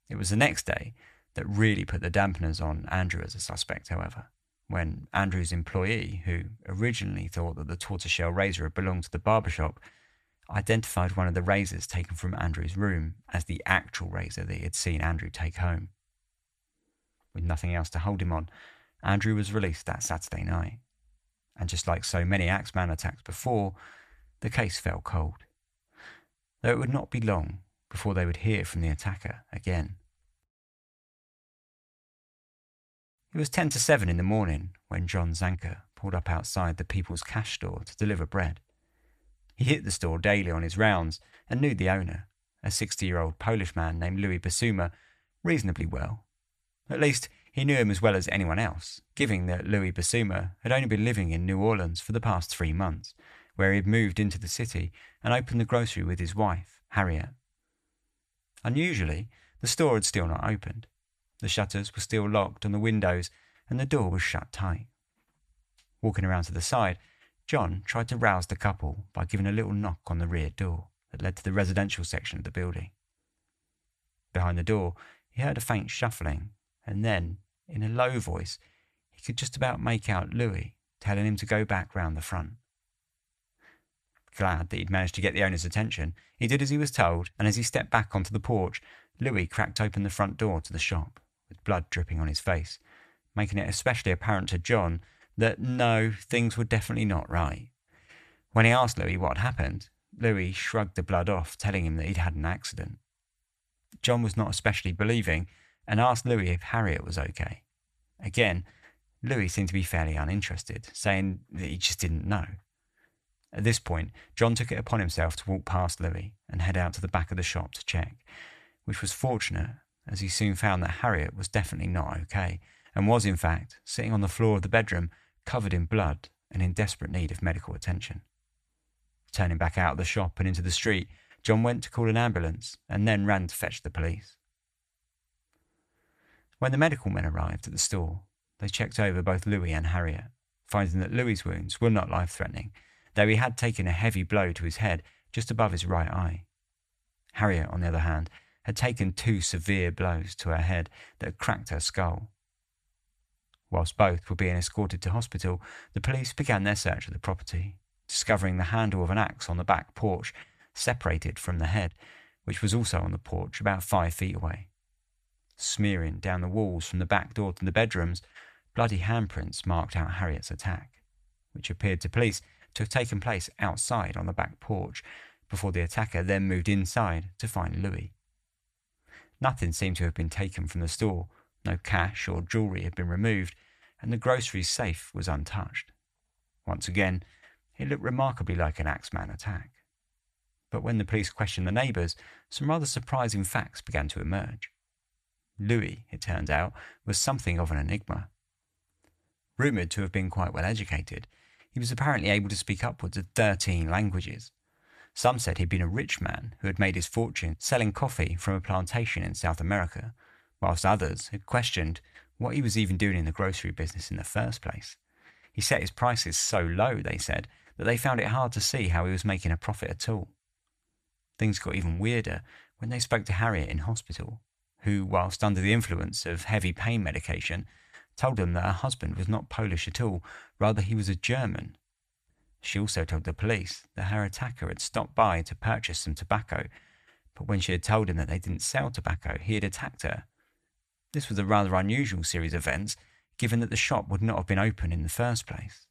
It was the next day that really put the dampeners on Andrew as a suspect, however, when Andrew's employee, who originally thought that the tortoiseshell razor had belonged to the barbershop, identified one of the razors taken from Andrew's room as the actual razor that he had seen Andrew take home. With nothing else to hold him on, Andrew was released that Saturday night. And just like so many Axeman attacks before, the case fell cold. Though it would not be long before they would hear from the attacker again. It was 10 to 7 in the morning when John Zanker pulled up outside the People's Cash store to deliver bread. He hit the store daily on his rounds and knew the owner, a 60-year-old Polish man named Louis Basuma, reasonably well. At least he knew him as well as anyone else, given that Louis Basuma had only been living in New Orleans for the past 3 months, where he had moved into the city and opened the grocery with his wife, Harriet. Unusually, the store had still not opened. The shutters were still locked on the windows and the door was shut tight. Walking around to the side, John tried to rouse the couple by giving a little knock on the rear door that led to the residential section of the building. Behind the door, he heard a faint shuffling, and then, in a low voice, he could just about make out Louis telling him to go back round the front. Glad that he'd managed to get the owner's attention, he did as he was told, and as he stepped back onto the porch, Louis cracked open the front door to the shop, with blood dripping on his face, making it especially apparent to John that no, things were definitely not right. When he asked Louis what had happened, Louis shrugged the blood off, telling him that he'd had an accident. John was not especially believing and asked Louis if Harriet was okay. Again, Louis seemed to be fairly uninterested, saying that he just didn't know. At this point, John took it upon himself to walk past Louis and head out to the back of the shop to check, which was fortunate as he soon found that Harriet was definitely not okay and was, in fact, sitting on the floor of the bedroom, covered in blood and in desperate need of medical attention. Turning back out of the shop and into the street, John went to call an ambulance and then ran to fetch the police. When the medical men arrived at the store, they checked over both Louis and Harriet, finding that Louis's wounds were not life-threatening, though he had taken a heavy blow to his head just above his right eye. Harriet, on the other hand, had taken 2 severe blows to her head that had cracked her skull. Whilst both were being escorted to hospital, the police began their search of the property, discovering the handle of an axe on the back porch, separated from the head, which was also on the porch about 5 feet away. Smearing down the walls from the back door to the bedrooms, bloody handprints marked out Harriet's attack, which appeared to police to have taken place outside on the back porch, before the attacker then moved inside to find Louis. Nothing seemed to have been taken from the store, no cash or jewellery had been removed, and the grocery safe was untouched. Once again, it looked remarkably like an Axeman attack. But when the police questioned the neighbours, some rather surprising facts began to emerge. Louis, it turned out, was something of an enigma. Rumoured to have been quite well educated, he was apparently able to speak upwards of 13 languages. Some said he'd been a rich man who had made his fortune selling coffee from a plantation in South America, whilst others had questioned what he was even doing in the grocery business in the first place. He set his prices so low, they said, that they found it hard to see how he was making a profit at all. Things got even weirder when they spoke to Harriet in hospital, who, whilst under the influence of heavy pain medication, told them that her husband was not Polish at all, rather he was a German. She also told the police that her attacker had stopped by to purchase some tobacco, but when she had told him that they didn't sell tobacco, he had attacked her. This was a rather unusual series of events, given that the shop would not have been open in the first place.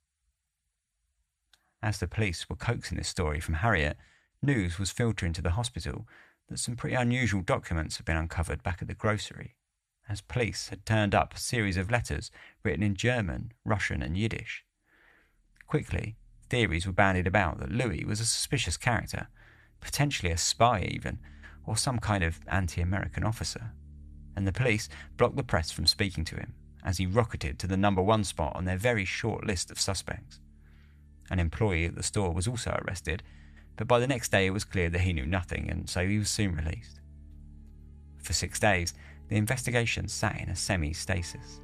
As the police were coaxing this story from Harriet, news was filtering to the hospital that some pretty unusual documents had been uncovered back at the grocery, as police had turned up a series of letters written in German, Russian and Yiddish. Quickly, theories were bandied about that Louis was a suspicious character, potentially a spy even, or some kind of anti-American officer, and the police blocked the press from speaking to him as he rocketed to the number 1 spot on their very short list of suspects. An employee at the store was also arrested, but by the next day it was clear that he knew nothing, and so he was soon released. For 6 days, the investigation sat in a semi-stasis,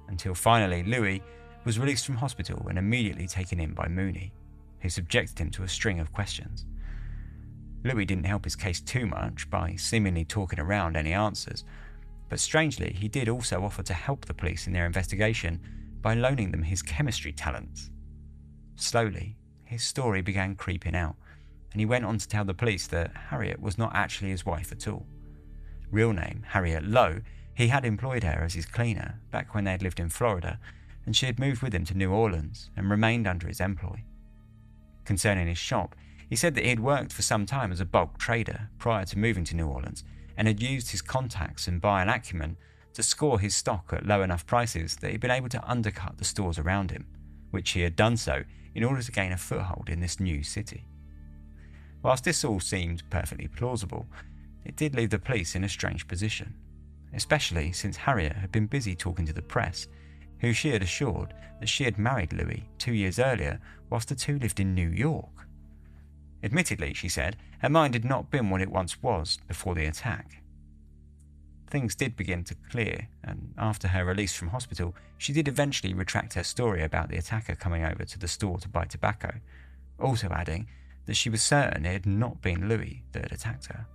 until finally Louis was released from hospital and immediately taken in by Mooney, who subjected him to a string of questions. Louis didn't help his case too much by seemingly talking around any answers, but strangely he did also offer to help the police in their investigation by loaning them his chemistry talents. Slowly, his story began creeping out, and he went on to tell the police that Harriet was not actually his wife at all. Real name, Harriet Lowe, he had employed her as his cleaner back when they had lived in Florida, and she had moved with him to New Orleans and remained under his employ. Concerning his shop, he said that he had worked for some time as a bulk trader prior to moving to New Orleans and had used his contacts and buying acumen to score his stock at low enough prices that he'd been able to undercut the stores around him, which he had done so in order to gain a foothold in this new city. Whilst this all seemed perfectly plausible, it did leave the police in a strange position, especially since Harriet had been busy talking to the press, who she had assured that she had married Louis 2 years earlier whilst the two lived in New York. Admittedly, she said, her mind had not been what it once was before the attack. Things did begin to clear, and after her release from hospital, she did eventually retract her story about the attacker coming over to the store to buy tobacco, also adding that she was certain it had not been Louis that had attacked her.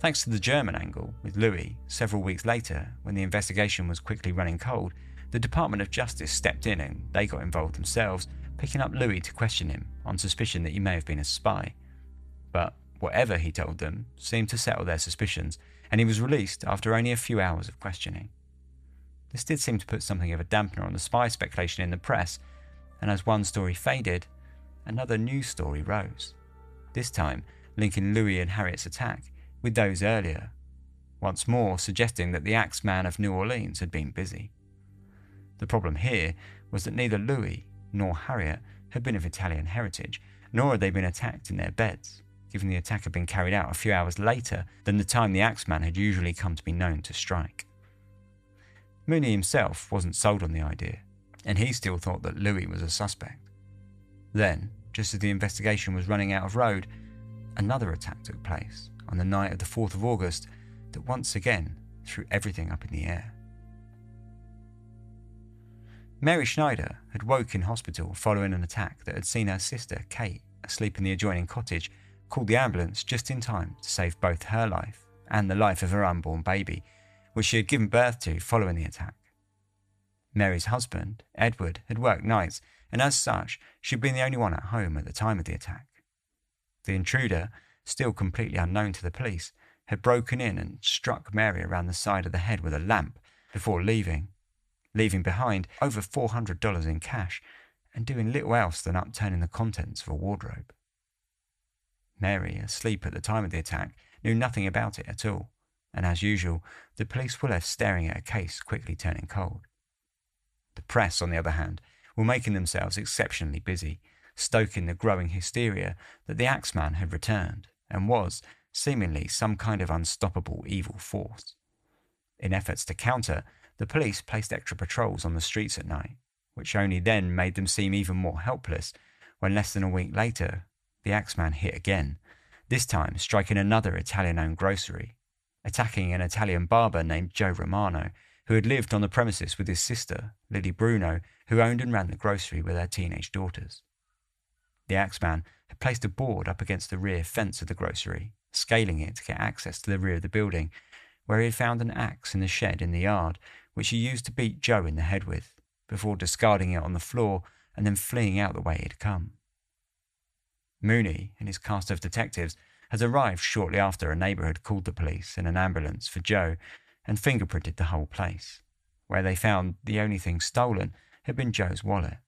Thanks to the German angle with Louis, several weeks later, when the investigation was quickly running cold, the Department of Justice stepped in and they got involved themselves, picking up Louis to question him on suspicion that he may have been a spy. But whatever he told them seemed to settle their suspicions, and he was released after only a few hours of questioning. This did seem to put something of a dampener on the spy speculation in the press, and as one story faded, another news story rose, this time linking Louis and Harriet's attack with those earlier, once more suggesting that the Axeman of New Orleans had been busy. The problem here was that neither Louis nor Harriet had been of Italian heritage, nor had they been attacked in their beds, given the attack had been carried out a few hours later than the time the Axeman had usually come to be known to strike. Mooney himself wasn't sold on the idea, and he still thought that Louis was a suspect. Then, just as the investigation was running out of road, another attack took place on the night of the 4th of August that once again threw everything up in the air. Mary Schneider had woke in hospital following an attack that had seen her sister, Kate, asleep in the adjoining cottage, called the ambulance just in time to save both her life and the life of her unborn baby, which she had given birth to following the attack. Mary's husband, Edward, had worked nights, and as such, she'd been the only one at home at the time of the attack. The intruder, still completely unknown to the police, had broken in and struck Mary around the side of the head with a lamp before leaving behind over $400 in cash and doing little else than upturning the contents of a wardrobe. Mary, asleep at the time of the attack, knew nothing about it at all, and as usual, the police were left staring at a case quickly turning cold. The press, on the other hand, were making themselves exceptionally busy, stoking the growing hysteria that the Axeman had returned and was, seemingly, some kind of unstoppable evil force. In efforts to counter, the police placed extra patrols on the streets at night, which only then made them seem even more helpless when less than a week later, the Axeman hit again, this time striking another Italian-owned grocery, attacking an Italian barber named Joe Romano, who had lived on the premises with his sister, Lily Bruno, who owned and ran the grocery with her teenage daughters. The Axeman had placed a board up against the rear fence of the grocery, scaling it to get access to the rear of the building, where he had found an axe in the shed in the yard, which he used to beat Joe in the head with, before discarding it on the floor and then fleeing out the way it had come. Mooney and his cast of detectives had arrived shortly after a neighbour had called the police in an ambulance for Joe and fingerprinted the whole place, where they found the only thing stolen had been Joe's wallet.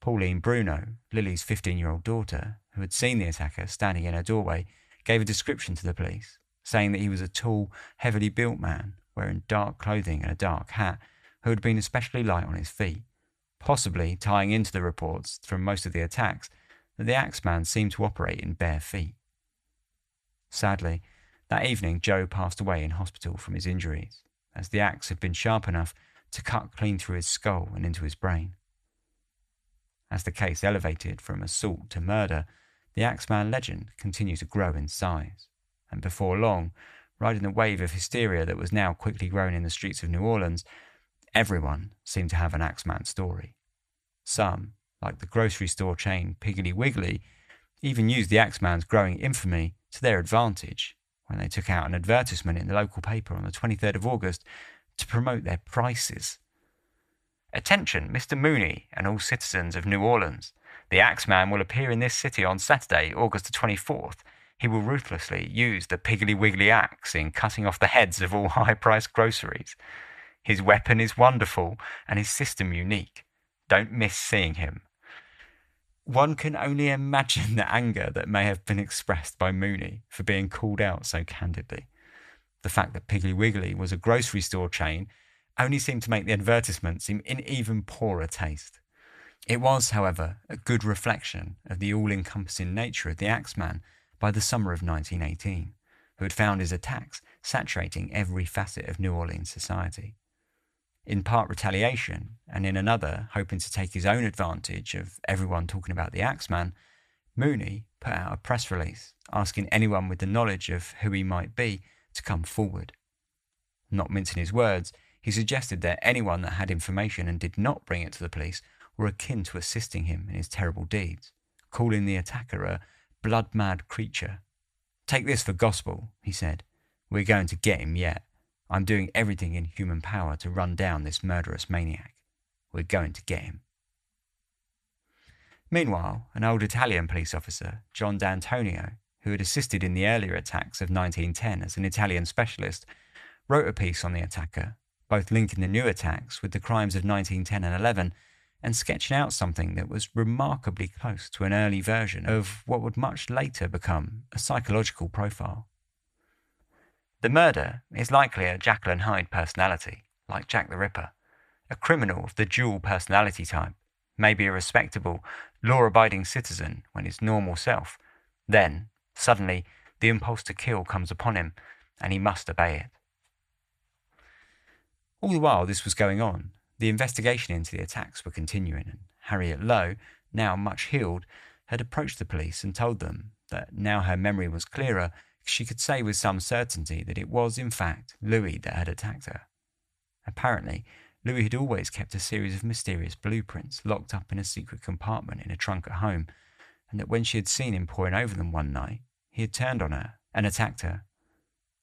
Pauline Bruno, Lily's 15-year-old daughter, who had seen the attacker standing in her doorway, gave a description to the police, saying that he was a tall, heavily built man wearing dark clothing and a dark hat, who had been especially light on his feet, possibly tying into the reports from most of the attacks that the Axeman seemed to operate in bare feet. Sadly, that evening Joe passed away in hospital from his injuries, as the axe had been sharp enough to cut clean through his skull and into his brain. As the case elevated from assault to murder, the Axeman legend continued to grow in size, and before long, riding the wave of hysteria that was now quickly growing in the streets of New Orleans, everyone seemed to have an Axeman story. Some, like the grocery store chain Piggly Wiggly, even used the Axeman's growing infamy to their advantage when they took out an advertisement in the local paper on the 23rd of August to promote their prices. "Attention, Mr. Mooney and all citizens of New Orleans. The Axeman will appear in this city on Saturday, August the 24th. He will ruthlessly use the Piggly Wiggly axe in cutting off the heads of all high-priced groceries. His weapon is wonderful and his system unique. Don't miss seeing him. One can only imagine the anger that may have been expressed by Mooney for being called out so candidly. The fact that Piggly Wiggly was a grocery store chain only seemed to make the advertisement seem in even poorer taste. It was, however, a good reflection of the all-encompassing nature of the Axeman by the summer of 1918, who had found his attacks saturating every facet of New Orleans society. In part retaliation, and in another hoping to take his own advantage of everyone talking about the Axeman, Mooney put out a press release asking anyone with the knowledge of who he might be to come forward. Not mincing his words, he suggested that anyone that had information and did not bring it to the police were akin to assisting him in his terrible deeds, calling the attacker a blood-mad creature. "Take this for gospel," he said. "We're going to get him yet. I'm doing everything in human power to run down this murderous maniac. We're going to get him." Meanwhile, an old Italian police officer, John D'Antonio, who had assisted in the earlier attacks of 1910 as an Italian specialist, wrote a piece on the attacker, both linking the new attacks with the crimes of 1910 and 11, and sketching out something that was remarkably close to an early version of what would much later become a psychological profile. The murder is likely a Jekyll and Hyde personality, like Jack the Ripper, a criminal of the dual personality type, maybe a respectable, law-abiding citizen when his normal self. Then, suddenly, the impulse to kill comes upon him, and he must obey it. All the while this was going on, the investigation into the attacks were continuing, and Harriet Lowe, now much healed, had approached the police and told them that now her memory was clearer, she could say with some certainty that it was, in fact, Louis that had attacked her. Apparently, Louis had always kept a series of mysterious blueprints locked up in a secret compartment in a trunk at home, and that when she had seen him poring over them one night, he had turned on her and attacked her.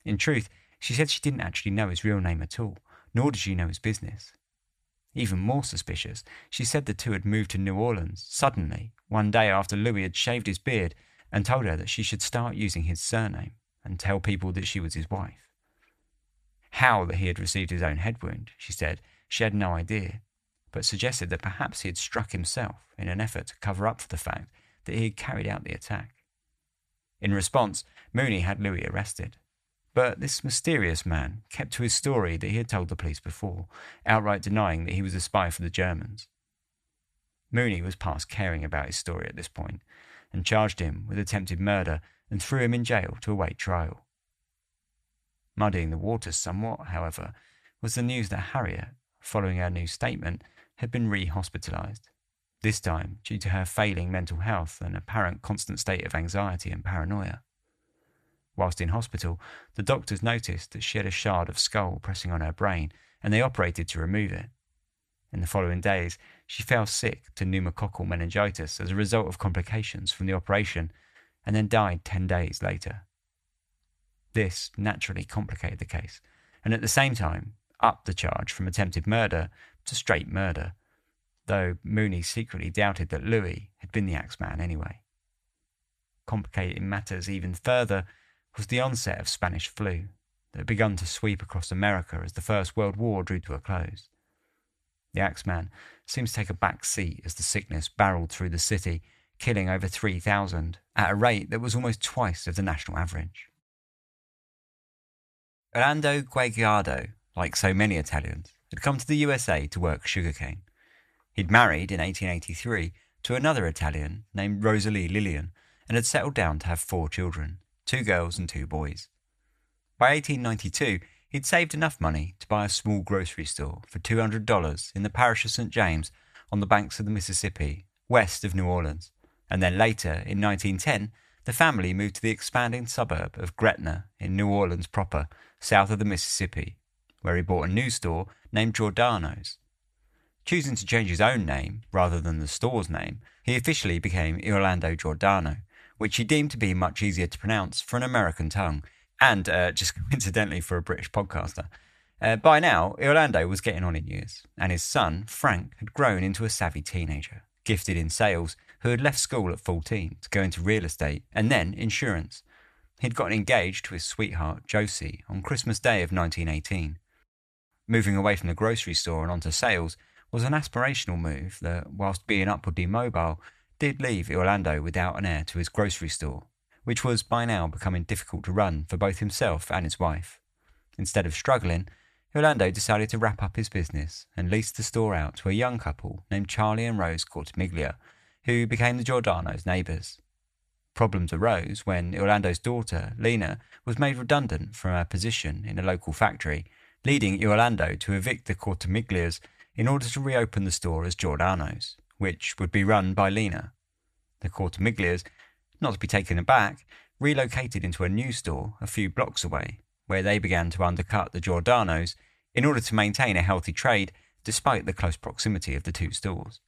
In truth, she said she didn't actually know his real name at all, nor did she know his business. Even more suspicious, she said the two had moved to New Orleans suddenly, one day after Louis had shaved his beard, and told her that she should start using his surname and tell people that she was his wife. How that he had received his own head wound, she said, she had no idea, but suggested that perhaps he had struck himself in an effort to cover up for the fact that he had carried out the attack. In response, Mooney had Louis arrested. But this mysterious man kept to his story that he had told the police before, outright denying that he was a spy for the Germans. Mooney was past caring about his story at this point, and charged him with attempted murder and threw him in jail to await trial. Muddying the waters somewhat, however, was the news that Harriet, following her new statement, had been re-hospitalised, this time due to her failing mental health and apparent constant state of anxiety and paranoia. Whilst in hospital, the doctors noticed that she had a shard of skull pressing on her brain, and they operated to remove it. In the following days, she fell sick to pneumococcal meningitis as a result of complications from the operation, and then died 10 days later. This naturally complicated the case, and at the same time upped the charge from attempted murder to straight murder, though Mooney secretly doubted that Louis had been the Axeman anyway. Complicating matters even further was the onset of Spanish flu that had begun to sweep across America as the First World War drew to a close. The Axeman seems to take a back seat as the sickness barreled through the city, killing over 3,000 at a rate that was almost twice of the national average. Orlando Guagliardo, like so many Italians, had come to the USA to work sugarcane. He'd married in 1883 to another Italian named Rosalie Lillian and had settled down to have 4 children, 2 girls and 2 boys. By 1892, he'd saved enough money to buy a small grocery store for $200 in the parish of St. James on the banks of the Mississippi, west of New Orleans, and then later, in 1910, the family moved to the expanding suburb of Gretna in New Orleans proper, south of the Mississippi, where he bought a new store named Giordano's. Choosing to change his own name rather than the store's name, he officially became Orlando Giordano, which he deemed to be much easier to pronounce for an American tongue, and just coincidentally for a British podcaster. By now, Orlando was getting on in years, and his son, Frank, had grown into a savvy teenager, gifted in sales, who had left school at 14 to go into real estate and then insurance. He'd gotten engaged to his sweetheart, Josie, on Christmas Day of 1918. Moving away from the grocery store and onto sales was an aspirational move that, whilst being upwardly mobile, did leave Orlando without an heir to his grocery store, which was by now becoming difficult to run for both himself and his wife. Instead of struggling, Orlando decided to wrap up his business and lease the store out to a young couple named Charlie and Rose Cortimiglia, who became the Giordano's neighbours. Problems arose when Orlando's daughter, Lena, was made redundant from her position in a local factory, leading Orlando to evict the Cortimiglias in order to reopen the store as Giordano's, which would be run by Lena. The Cortimiglias, not to be taken aback, relocated into a new store a few blocks away, where they began to undercut the Giordano's in order to maintain a healthy trade despite the close proximity of the two stores.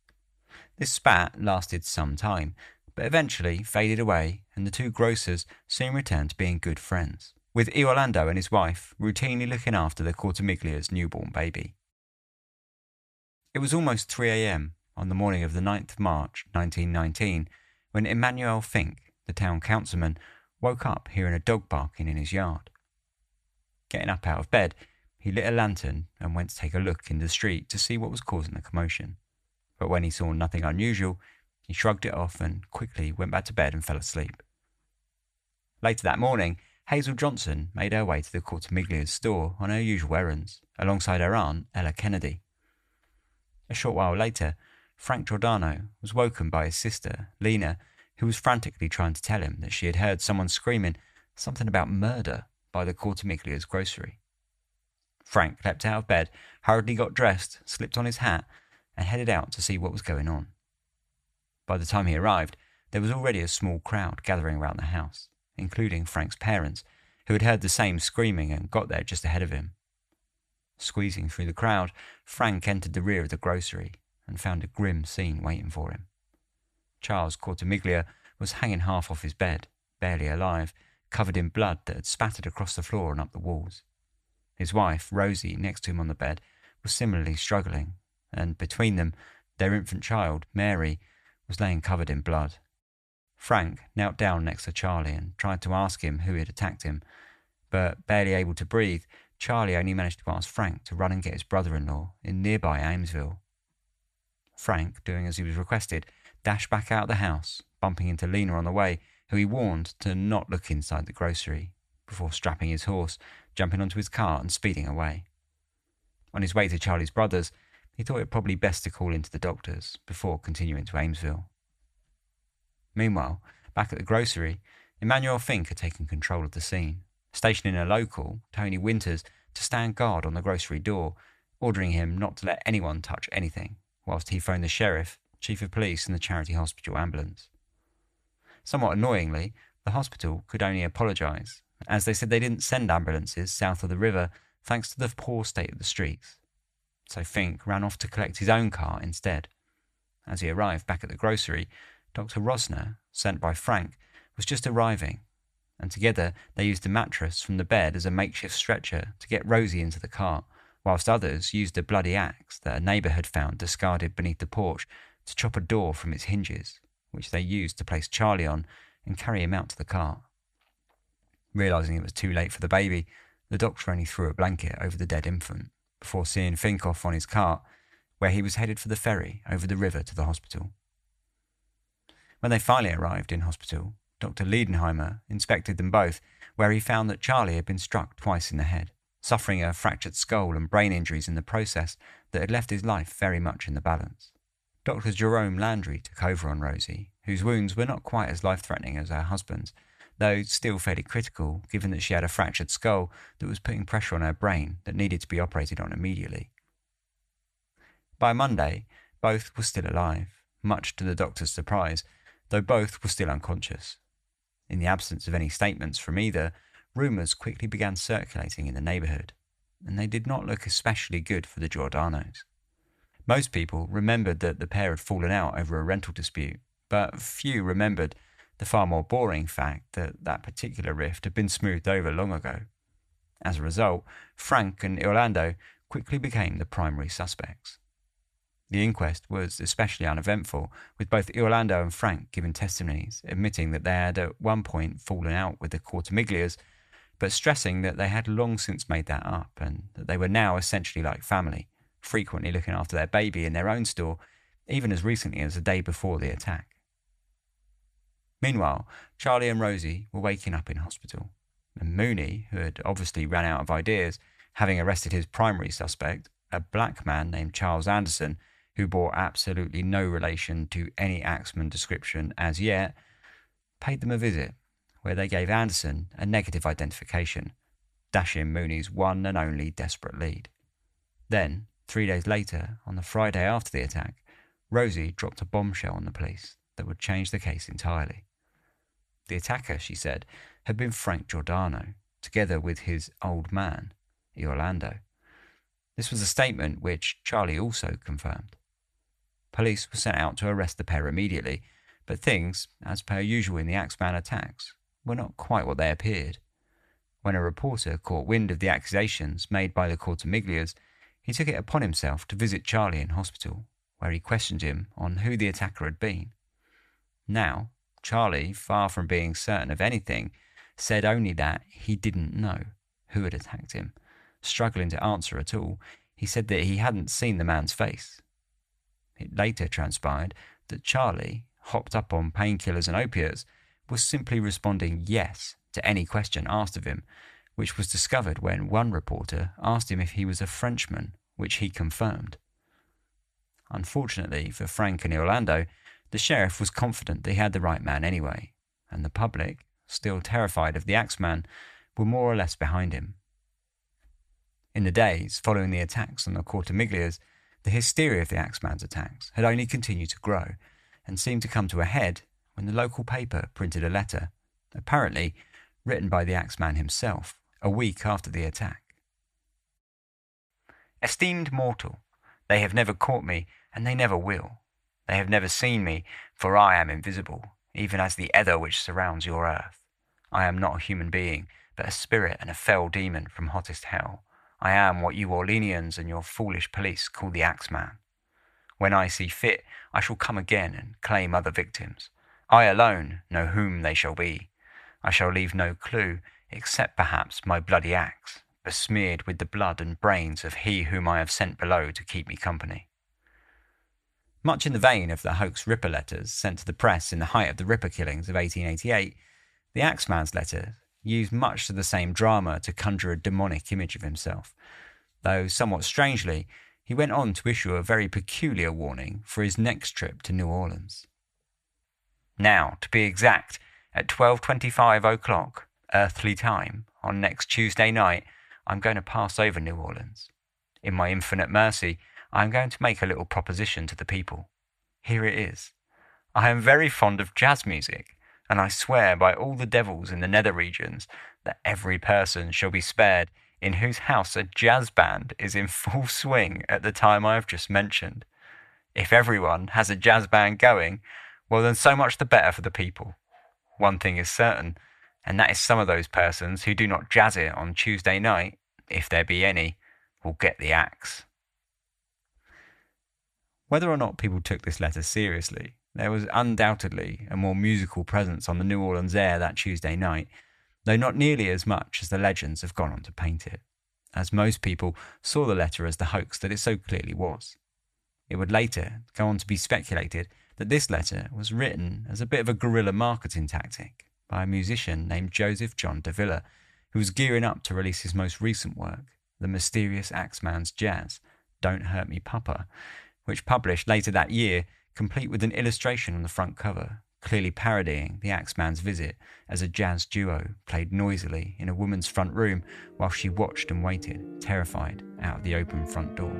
This spat lasted some time, but eventually faded away, and the two grocers soon returned to being good friends, with Orlando and his wife routinely looking after the Cortimiglia's newborn baby. It was almost 3 a.m. on the morning of the 9th of March 1919 when Emmanuel Fink, the town councilman, woke up hearing a dog barking in his yard. Getting up out of bed, he lit a lantern and went to take a look in the street to see what was causing the commotion. But when he saw nothing unusual, he shrugged it off and quickly went back to bed and fell asleep. Later that morning, Hazel Johnson made her way to the Cortimiglia's store on her usual errands, alongside her aunt, Ella Kennedy. A short while later, Frank Giordano was woken by his sister, Lena, who was frantically trying to tell him that she had heard someone screaming something about murder by the Cortimiglia's grocery. Frank leapt out of bed, hurriedly got dressed, slipped on his hat, and headed out to see what was going on. By the time he arrived, there was already a small crowd gathering around the house, including Frank's parents, who had heard the same screaming and got there just ahead of him. Squeezing through the crowd, Frank entered the rear of the grocery and found a grim scene waiting for him. Charles Cortimiglia was hanging half off his bed, barely alive, covered in blood that had spattered across the floor and up the walls. His wife, Rosie, next to him on the bed, was similarly struggling, and between them, their infant child, Mary, was laying covered in blood. Frank knelt down next to Charlie and tried to ask him who had attacked him, but barely able to breathe, Charlie only managed to ask Frank to run and get his brother-in-law in nearby Amesville. Frank, doing as he was requested, dashed back out of the house, bumping into Lena on the way, who he warned to not look inside the grocery, before strapping his horse, jumping onto his car and speeding away. On his way to Charlie's brother's, he thought it probably best to call into the doctors before continuing to Amesville. Meanwhile, back at the grocery, Emmanuel Fink had taken control of the scene, stationing a local, Tony Winters, to stand guard on the grocery door, ordering him not to let anyone touch anything, whilst he phoned the sheriff, chief of police and the charity hospital ambulance. Somewhat annoyingly, the hospital could only apologise, as they said they didn't send ambulances south of the river thanks to the poor state of the streets. So Fink ran off to collect his own car instead. As he arrived back at the grocery, Dr. Rosner, sent by Frank, was just arriving, and together they used the mattress from the bed as a makeshift stretcher to get Rosie into the cart, whilst others used a bloody axe that a neighbour had found discarded beneath the porch to chop a door from its hinges, which they used to place Charlie on and carry him out to the cart. Realising it was too late for the baby, the doctor only threw a blanket over the dead infant, before seeing Fink off on his cart, where he was headed for the ferry over the river to the hospital. When they finally arrived in hospital, Dr. Liedenheimer inspected them both, where he found that Charlie had been struck twice in the head, suffering a fractured skull and brain injuries in the process that had left his life very much in the balance. Dr. Jerome Landry took over on Rosie, whose wounds were not quite as life-threatening as her husband's, though still fairly critical given that she had a fractured skull that was putting pressure on her brain that needed to be operated on immediately. By Monday, both were still alive, much to the doctor's surprise, though both were still unconscious. In the absence of any statements from either, rumours quickly began circulating in the neighbourhood, and they did not look especially good for the Giordanos. Most people remembered that the pair had fallen out over a rental dispute, but few remembered the far more boring fact that that particular rift had been smoothed over long ago. As a result, Frank and Orlando quickly became the primary suspects. The inquest was especially uneventful, with both Orlando and Frank giving testimonies, admitting that they had at one point fallen out with the Cortimiglias, but stressing that they had long since made that up and that they were now essentially like family, frequently looking after their baby in their own store, even as recently as the day before the attack. Meanwhile, Charlie and Rosie were waking up in hospital, and Mooney, who had obviously ran out of ideas, having arrested his primary suspect, a black man named Charles Anderson, who bore absolutely no relation to any Axeman description as yet, paid them a visit, where they gave Anderson a negative identification, dashing Mooney's one and only desperate lead. Then, 3 days later, on the Friday after the attack, Rosie dropped a bombshell on the police that would change the case entirely. The attacker, she said, had been Frank Giordano, together with his old man, Orlando. This was a statement which Charlie also confirmed. Police were sent out to arrest the pair immediately, but things, as per usual in the Axeman attacks, were not quite what they appeared. When a reporter caught wind of the accusations made by the Cortamiglias, he took it upon himself to visit Charlie in hospital, where he questioned him on who the attacker had been. Now, Charlie, far from being certain of anything, said only that he didn't know who had attacked him. Struggling to answer at all, he said that he hadn't seen the man's face. It later transpired that Charlie, hopped up on painkillers and opiates, was simply responding yes to any question asked of him, which was discovered when one reporter asked him if he was a Frenchman, which he confirmed. Unfortunately for Frank and Orlando, the sheriff was confident that he had the right man anyway, and the public, still terrified of the Axeman, were more or less behind him. In the days following the attacks on the Cortamiglias, the hysteria of the Axeman's attacks had only continued to grow and seemed to come to a head when the local paper printed a letter, apparently written by the Axeman himself, a week after the attack. Esteemed mortal, they have never caught me, and they never will. They have never seen me, for I am invisible, even as the ether which surrounds your earth. I am not a human being, but a spirit and a fell demon from hottest hell. I am what you Orleanians and your foolish police call the Axeman. When I see fit, I shall come again and claim other victims. I alone know whom they shall be. I shall leave no clue, except perhaps my bloody axe, besmeared with the blood and brains of he whom I have sent below to keep me company. Much in the vein of the hoax Ripper letters sent to the press in the height of the Ripper killings of 1888, the Axeman's letters used much of the same drama to conjure a demonic image of himself, though somewhat strangely, he went on to issue a very peculiar warning for his next trip to New Orleans. Now, to be exact, at 12:25 o'clock, earthly time, on next Tuesday night, I'm going to pass over New Orleans. In my infinite mercy, I am going to make a little proposition to the people. Here it is. I am very fond of jazz music, and I swear by all the devils in the nether regions that every person shall be spared in whose house a jazz band is in full swing at the time I have just mentioned. If everyone has a jazz band going, well then so much the better for the people. One thing is certain, and that is some of those persons who do not jazz it on Tuesday night, if there be any, will get the axe. Whether or not people took this letter seriously, there was undoubtedly a more musical presence on the New Orleans air that Tuesday night, though not nearly as much as the legends have gone on to paint it, as most people saw the letter as the hoax that it so clearly was. It would later go on to be speculated that this letter was written as a bit of a guerrilla marketing tactic by a musician named Joseph John Davila, who was gearing up to release his most recent work, The Mysterious Axeman's Jazz, Don't Hurt Me Papa, which published later that year, complete with an illustration on the front cover, clearly parodying the Axeman's visit as a jazz duo played noisily in a woman's front room while she watched and waited, terrified, out the open front door.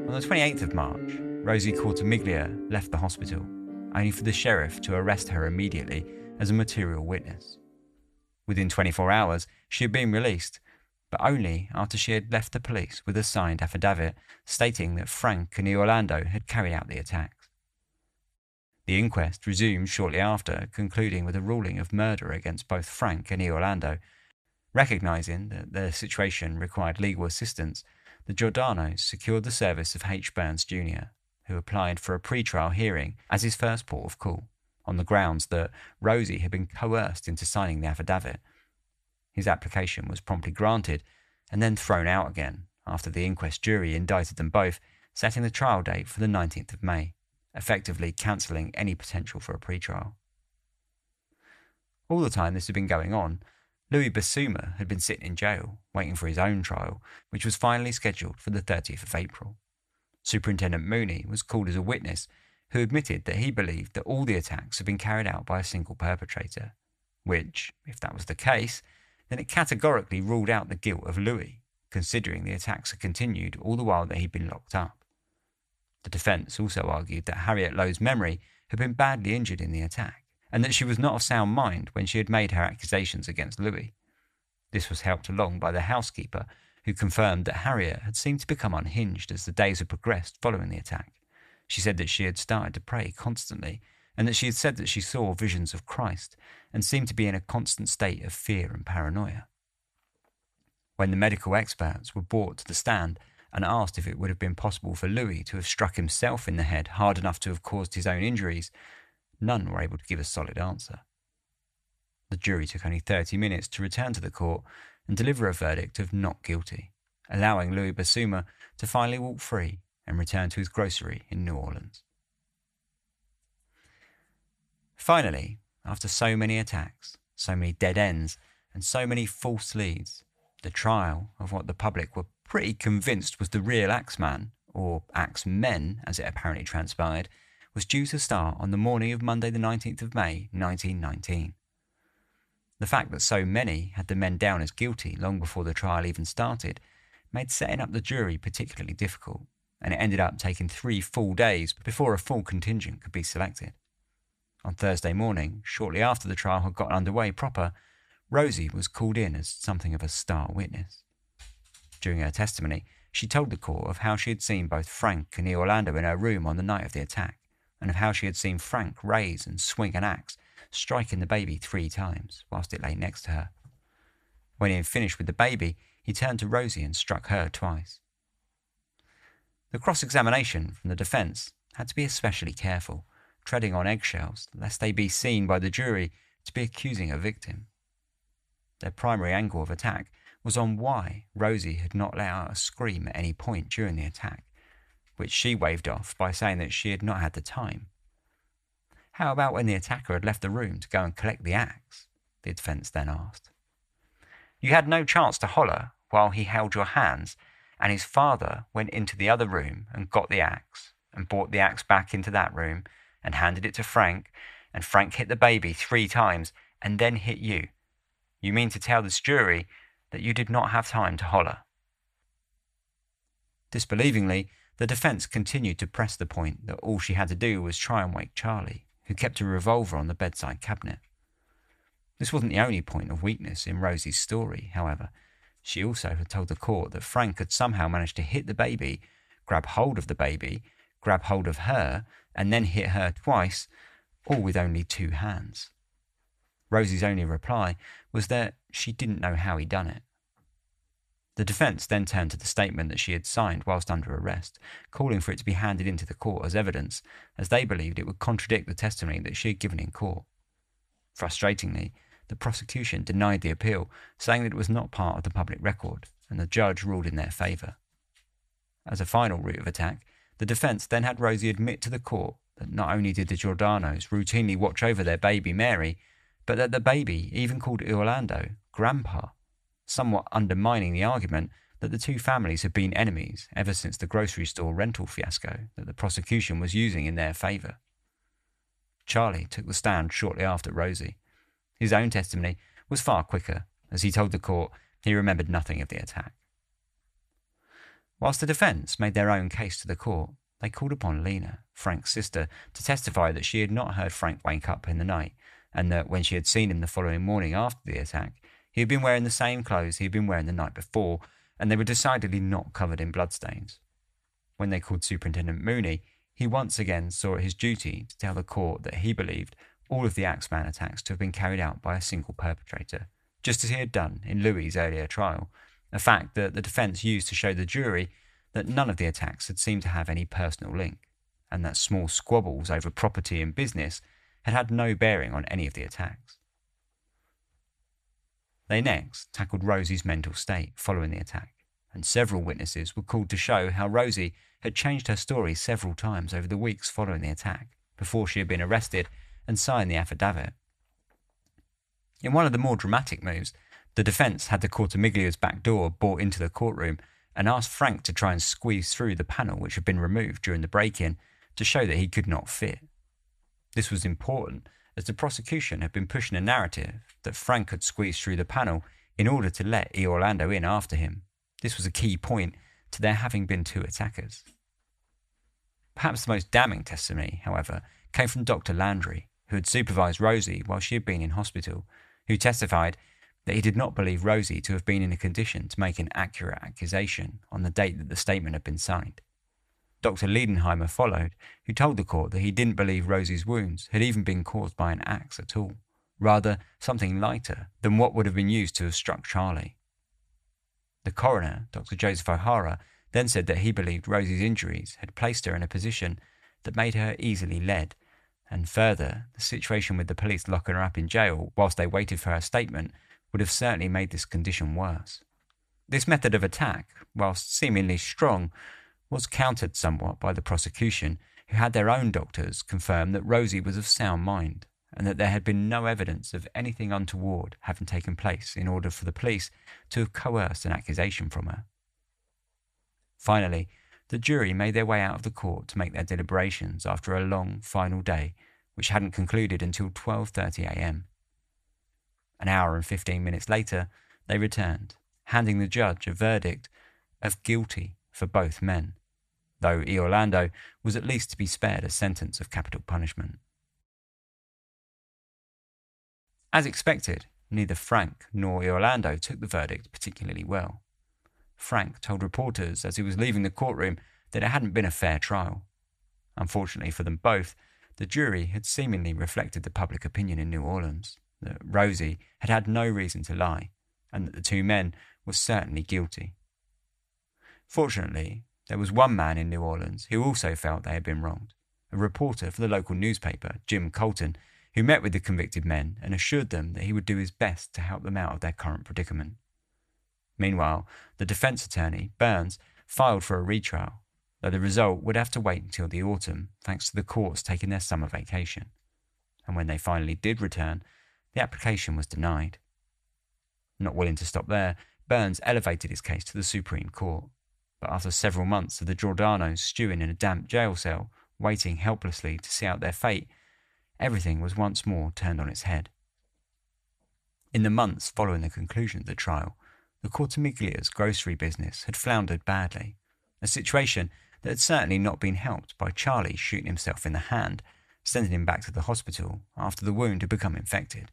On the 28th of March, Rosie Cortamiglia left the hospital, only for the sheriff to arrest her immediately as a material witness. Within 24 hours, she had been released, but only after she had left the police with a signed affidavit stating that Frank and Orlando had carried out the attacks. The inquest resumed shortly after, concluding with a ruling of murder against both Frank and Orlando. Recognizing that the situation required legal assistance, the Giordanos secured the service of H. Burns Jr., who applied for a pre-trial hearing as his first port of call, on the grounds that Rosie had been coerced into signing the affidavit. His application was promptly granted and then thrown out again after the inquest jury indicted them both, setting the trial date for the 19th of May, effectively cancelling any potential for a pre-trial. All the time this had been going on, Louis Basuma had been sitting in jail, waiting for his own trial, which was finally scheduled for the 30th of April. Superintendent Mooney was called as a witness, who admitted that he believed that all the attacks had been carried out by a single perpetrator, which, if that was the case, then it categorically ruled out the guilt of Louis, considering the attacks had continued all the while that he'd been locked up. The defence also argued that Harriet Lowe's memory had been badly injured in the attack, and that she was not of sound mind when she had made her accusations against Louis. This was helped along by the housekeeper, who confirmed that Harriet had seemed to become unhinged as the days had progressed following the attack. She said that she had started to pray constantly, and that she had said that she saw visions of Christ and seemed to be in a constant state of fear and paranoia. When the medical experts were brought to the stand and asked if it would have been possible for Louis to have struck himself in the head hard enough to have caused his own injuries, none were able to give a solid answer. The jury took only 30 minutes to return to the court and deliver a verdict of not guilty, allowing Louis Basuma to finally walk free and return to his grocery in New Orleans. Finally, after so many attacks, so many dead ends, and so many false leads, the trial of what the public were pretty convinced was the real Axeman, or Axemen as it apparently transpired, was due to start on the morning of Monday the 19th of May, 1919. The fact that so many had the men down as guilty long before the trial even started made setting up the jury particularly difficult, and it ended up taking 3 full days before a full contingent could be selected. On Thursday morning, shortly after the trial had gotten underway proper, Rosie was called in as something of a star witness. During her testimony, she told the court of how she had seen both Frank and Orlando in her room on the night of the attack, and of how she had seen Frank raise and swing an axe, striking the baby 3 times whilst it lay next to her. When he had finished with the baby, he turned to Rosie and struck her twice. The cross-examination from the defence had to be especially careful, treading on eggshells lest they be seen by the jury to be accusing a victim. Their primary angle of attack was on why Rosie had not let out a scream at any point during the attack, which she waved off by saying that she had not had the time. How about when the attacker had left the room to go and collect the axe? The defence then asked. You had no chance to holler while he held your hands, and his father went into the other room and got the axe, and brought the axe back into that room, and handed it to Frank, and Frank hit the baby 3 times, and then hit you. You mean to tell this jury that you did not have time to holler? Disbelievingly, the defence continued to press the point that all she had to do was try and wake Charlie, who kept a revolver on the bedside cabinet. This wasn't the only point of weakness in Rosie's story, however. She also had told the court that Frank had somehow managed to hit the baby, grab hold of the baby, grab hold of her, and then hit her twice, all with only 2 hands. Rosie's only reply was that she didn't know how he'd done it. The defence then turned to the statement that she had signed whilst under arrest, calling for it to be handed into the court as evidence, as they believed it would contradict the testimony that she had given in court. Frustratingly, the prosecution denied the appeal, saying that it was not part of the public record, and the judge ruled in their favour. As a final route of attack, the defence then had Rosie admit to the court that not only did the Giordanos routinely watch over their baby Mary, but that the baby even called Orlando Grandpa, somewhat undermining the argument that the 2 families had been enemies ever since the grocery store rental fiasco that the prosecution was using in their favour. Charlie took the stand shortly after Rosie. His own testimony was far quicker, as he told the court he remembered nothing of the attack. Whilst the defence made their own case to the court, they called upon Lena, Frank's sister, to testify that she had not heard Frank wake up in the night, and that when she had seen him the following morning after the attack, He had been wearing the same clothes he had been wearing the night before, and they were decidedly not covered in bloodstains. When they called Superintendent Mooney, he once again saw it his duty to tell the court that he believed all of the Axeman attacks to have been carried out by a single perpetrator, just as he had done in Louis' earlier trial, a fact that the defence used to show the jury that none of the attacks had seemed to have any personal link, and that small squabbles over property and business had had no bearing on any of the attacks. They next tackled Rosie's mental state following the attack, and several witnesses were called to show how Rosie had changed her story several times over the weeks following the attack, before she had been arrested and signed the affidavit. In one of the more dramatic moves, the defence had the Cortamiglia's back door brought into the courtroom and asked Frank to try and squeeze through the panel which had been removed during the break-in to show that he could not fit. This was important, as the prosecution had been pushing a narrative that Frank had squeezed through the panel in order to let Orlando in after him. This was a key point to there having been two attackers. Perhaps the most damning testimony, however, came from Dr. Landry, who had supervised Rosie while she had been in hospital, who testified that he did not believe Rosie to have been in a condition to make an accurate accusation on the date that the statement had been signed. Dr. Liedenheimer followed, who told the court that he didn't believe Rosie's wounds had even been caused by an axe at all, rather something lighter than what would have been used to have struck Charlie. The coroner, Dr. Joseph O'Hara, then said that he believed Rosie's injuries had placed her in a position that made her easily led, and further, the situation with the police locking her up in jail whilst they waited for her statement would have certainly made this condition worse. This method of attack, whilst seemingly strong, was countered somewhat by the prosecution, who had their own doctors confirm that Rosie was of sound mind, and that there had been no evidence of anything untoward having taken place in order for the police to have coerced an accusation from her. Finally, the jury made their way out of the court to make their deliberations after a long final day, which hadn't concluded until 12:30 a.m. An hour and 15 minutes later, they returned, handing the judge a verdict of guilty for both men, though Orlando was at least to be spared a sentence of capital punishment. As expected, neither Frank nor Orlando took the verdict particularly well. Frank told reporters as he was leaving the courtroom that it hadn't been a fair trial. Unfortunately for them both, the jury had seemingly reflected the public opinion in New Orleans, that Rosie had had no reason to lie, and that the two men were certainly guilty. Fortunately, there was one man in New Orleans who also felt they had been wronged, a reporter for the local newspaper, Jim Colton, who met with the convicted men and assured them that he would do his best to help them out of their current predicament. Meanwhile, the defence attorney, Burns, filed for a retrial, though the result would have to wait until the autumn thanks to the courts taking their summer vacation. And when they finally did return, the application was denied. Not willing to stop there, Burns elevated his case to the Supreme Court, but after several months of the Giordanos stewing in a damp jail cell, waiting helplessly to see out their fate, everything was once more turned on its head. In the months following the conclusion of the trial, the Cortamiglia's grocery business had floundered badly, a situation that had certainly not been helped by Charlie shooting himself in the hand, sending him back to the hospital after the wound had become infected.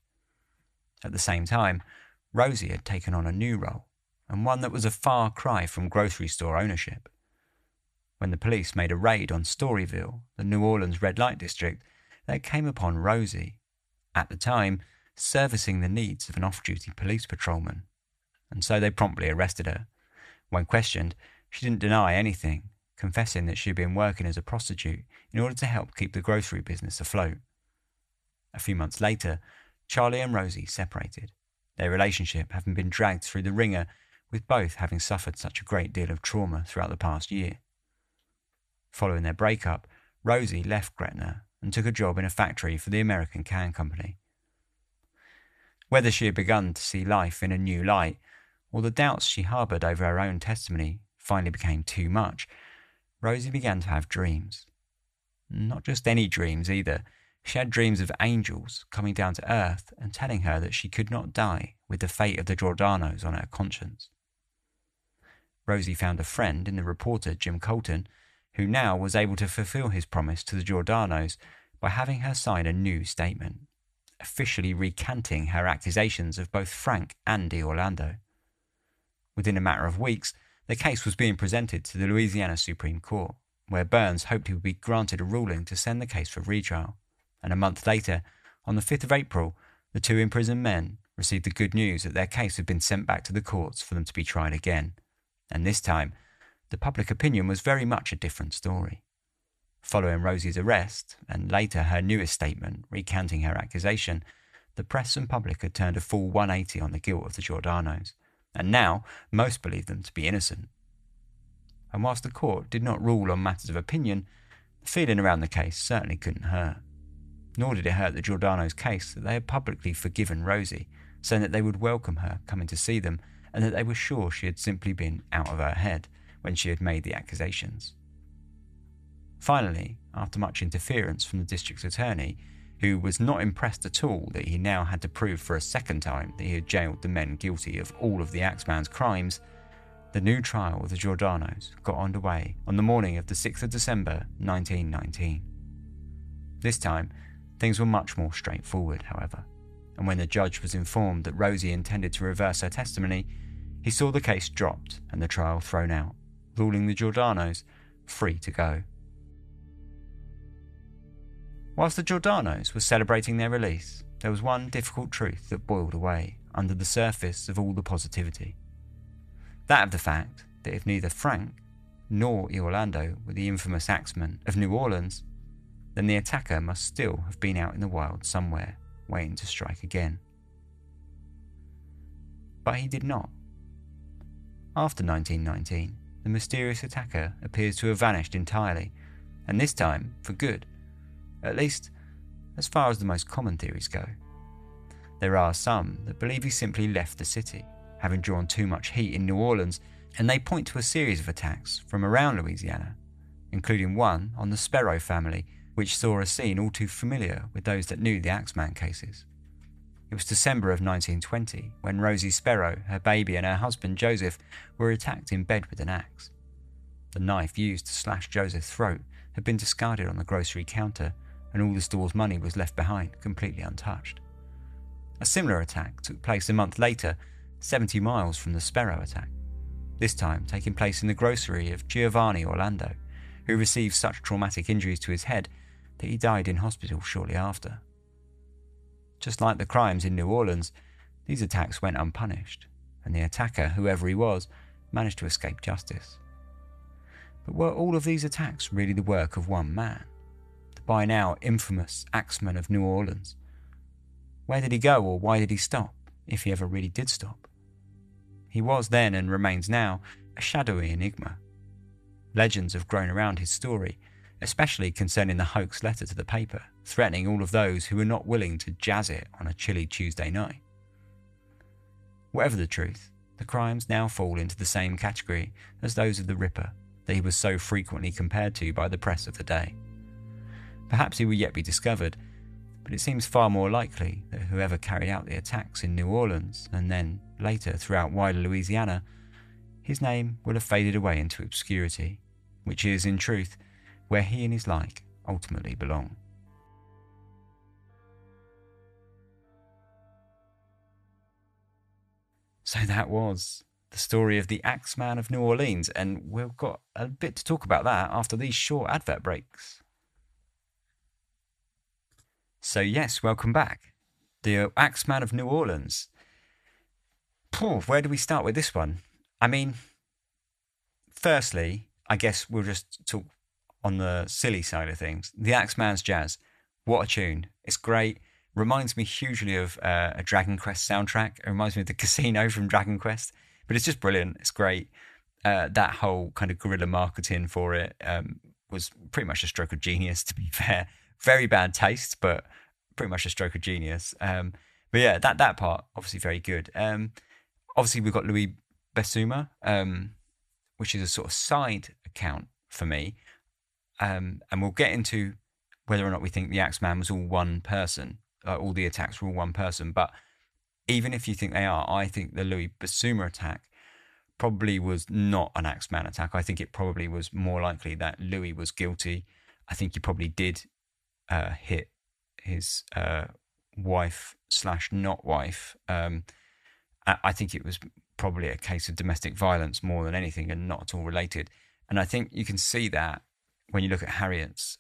At the same time, Rosie had taken on a new role, and one that was a far cry from grocery store ownership. When the police made a raid on Storyville, the New Orleans red light district, they came upon Rosie, at the time servicing the needs of an off-duty police patrolman, and so they promptly arrested her. When questioned, she didn't deny anything, confessing that she had been working as a prostitute in order to help keep the grocery business afloat. A few months later, Charlie and Rosie separated, their relationship having been dragged through the ringer, with both having suffered such a great deal of trauma throughout the past year. Following their breakup, Rosie left Gretna and took a job in a factory for the American Can Company. Whether she had begun to see life in a new light, or the doubts she harboured over her own testimony finally became too much, Rosie began to have dreams. Not just any dreams either. She had dreams of angels coming down to earth and telling her that she could not die with the fate of the Giordanos on her conscience. Rosie found a friend in the reporter Jim Colton, who now was able to fulfill his promise to the Giordanos by having her sign a new statement, officially recanting her accusations of both Frank and Orlando. Within a matter of weeks, the case was being presented to the Louisiana Supreme Court, where Burns hoped he would be granted a ruling to send the case for retrial. And a month later, on the 5th of April, the two imprisoned men received the good news that their case had been sent back to the courts for them to be tried again. And this time, the public opinion was very much a different story. Following Rosie's arrest, and later her newest statement recanting her accusation, the press and public had turned a full 180 on the guilt of the Giordanos, and now most believed them to be innocent. And whilst the court did not rule on matters of opinion, the feeling around the case certainly couldn't hurt. Nor did it hurt the Giordano's case that they had publicly forgiven Rosie, saying that they would welcome her coming to see them, and that they were sure she had simply been out of her head when she had made the accusations. Finally, after much interference from the district's attorney, who was not impressed at all that he now had to prove for a second time that he had jailed the men guilty of all of the Axeman's crimes, the new trial of the Giordanos got underway on the morning of the 6th of December 1919. This time, things were much more straightforward, however, and when the judge was informed that Rosie intended to reverse her testimony, he saw the case dropped and the trial thrown out, ruling the Giordanos free to go. Whilst the Giordanos were celebrating their release, there was one difficult truth that boiled away under the surface of all the positivity. That of the fact that if neither Frank nor Orlando were the infamous Axeman of New Orleans, then the attacker must still have been out in the wild somewhere, waiting to strike again. But he did not. After 1919, the mysterious attacker appears to have vanished entirely, and this time for good. At least, as far as the most common theories go. There are some that believe he simply left the city, having drawn too much heat in New Orleans, and they point to a series of attacks from around Louisiana, including one on the Sparrow family, which saw a scene all too familiar with those that knew the Axeman cases. It was December of 1920 when Rosie Sparrow, her baby and her husband Joseph were attacked in bed with an axe. The knife used to slash Joseph's throat had been discarded on the grocery counter, and all the store's money was left behind, completely untouched. A similar attack took place a month later, 70 miles from the Sparrow attack, this time taking place in the grocery of Giovanni Orlando, who received such traumatic injuries to his head that he died in hospital shortly after. Just like the crimes in New Orleans, these attacks went unpunished, and the attacker, whoever he was, managed to escape justice. But were all of these attacks really the work of one man? By now infamous Axeman of New Orleans. Where did he go, or why did he stop, if he ever really did stop? He was then, and remains now, a shadowy enigma. Legends have grown around his story, especially concerning the hoax letter to the paper, threatening all of those who were not willing to jazz it on a chilly Tuesday night. Whatever the truth, the crimes now fall into the same category as those of the Ripper that he was so frequently compared to by the press of the day. Perhaps he will yet be discovered, but it seems far more likely that whoever carried out the attacks in New Orleans, and then later throughout wider Louisiana, his name will have faded away into obscurity, which is, in truth, where he and his like ultimately belong. So that was the story of the Axeman of New Orleans, and we've got a bit to talk about that after these short advert breaks. So yes, welcome back. The Axeman of New Orleans. Where do we start with this one? I mean, firstly, I guess we'll just talk on the silly side of things. The Axeman's Jazz. What a tune. It's great. Reminds me hugely of a Dragon Quest soundtrack. It reminds me of the casino from Dragon Quest. But it's just brilliant. It's great. That whole kind of guerrilla marketing for it was pretty much a stroke of genius, to be fair. Very bad taste, but pretty much a stroke of genius. But yeah, that part, obviously very good. Obviously, we've got Louis Besuma, which is a sort of side account for me. And we'll get into whether or not we think the Axeman was all one person, all the attacks were all one person. But even if you think they are, I think the Louis Besuma attack probably was not an Axeman attack. I think it probably was more likely that Louis was guilty. I think he probably did hit his wife / not wife. I think it was probably a case of domestic violence more than anything, and not at all related. And I think you can see that when you look at Harriet's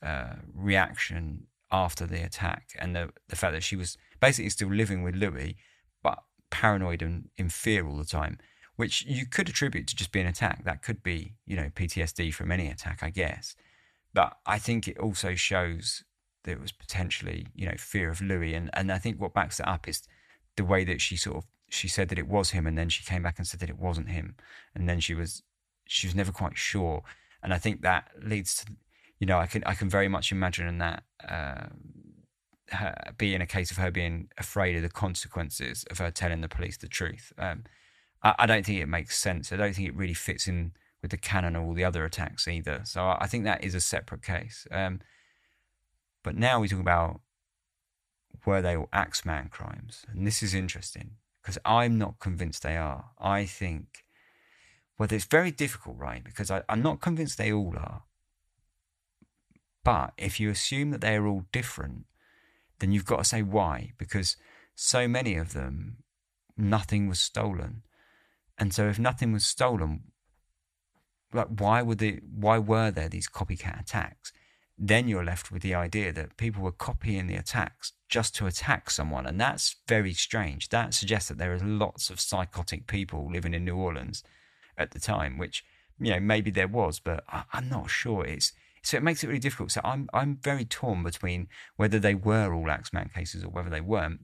reaction after the attack, and the fact that she was basically still living with Louis, but paranoid and in fear all the time, which you could attribute to just being attacked. That could be, PTSD from any attack, I guess. But I think it also shows that it was potentially, fear of Louis. And I think what backs it up is the way that she said that it was him, and then she came back and said that it wasn't him. And then she was never quite sure. And I think that leads to, I can very much imagine that being a case of her being afraid of the consequences of her telling the police the truth. I don't think it makes sense. I don't think it really fits in with the canon of all the other attacks either. So I think that is a separate case. But now we talk about, were they all Axeman crimes? And this is interesting because I'm not convinced they are. I think, it's very difficult, right? Because I'm not convinced they all are. But if you assume that they are all different, then you've got to say why, because so many of them, nothing was stolen. And so if nothing was stolen, why were there these copycat attacks? Then you're left with the idea that people were copying the attacks just to attack someone. And that's very strange. That suggests that there are lots of psychotic people living in New Orleans at the time, which, maybe there was, but I'm not sure. So it makes it really difficult. So I'm very torn between whether they were all Axeman cases or whether they weren't.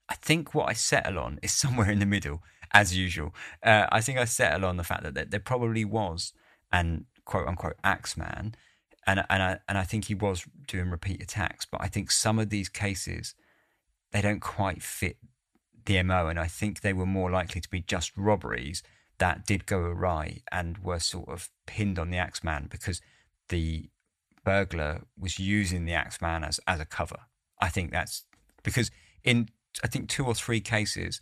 I think what I settle on is somewhere in the middle, as usual. I think I settle on the fact that there probably was an quote unquote Axeman, and I think he was doing repeat attacks. But I think some of these cases, they don't quite fit the MO, and I think they were more likely to be just robberies that did go awry and were sort of pinned on the Axeman because the burglar was using the Axeman as a cover. I think that's because in 2 or 3 cases,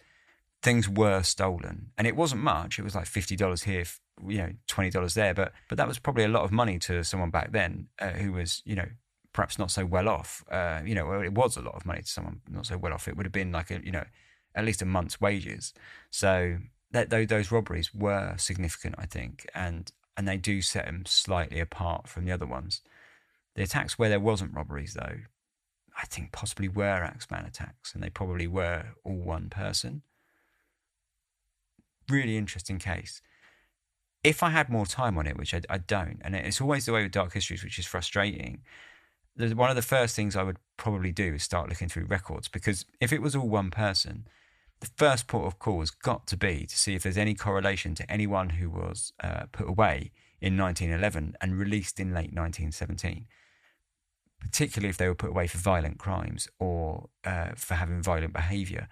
things were stolen, and it wasn't much. It was like $50 here, $20 there, but that was probably a lot of money to someone back then who was, perhaps not so well off. It was a lot of money to someone not so well off. It would have been like at least a month's wages. So those robberies were significant, I think, and they do set them slightly apart from the other ones. The attacks where there wasn't robberies, though, I think possibly were Axeman attacks, and they probably were all one person. Really interesting case. If I had more time on it, which I don't, and it's always the way with Dark Histories, which is frustrating, one of the first things I would probably do is start looking through records, because if it was all one person, the first port of call has got to be to see if there's any correlation to anyone who was put away in 1911 and released in late 1917, particularly if they were put away for violent crimes or for having violent behaviour.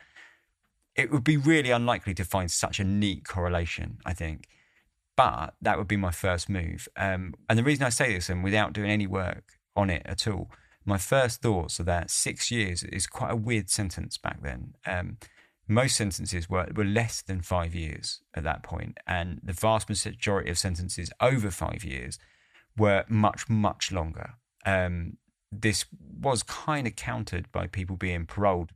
It would be really unlikely to find such a neat correlation, I think. But that would be my first move. And the reason I say this, and without doing any work on it at all, my first thoughts are that 6 years is quite a weird sentence back then. Most sentences were less than 5 years at that point, and the vast majority of sentences over 5 years were much, much longer. This was kind of countered by people being paroled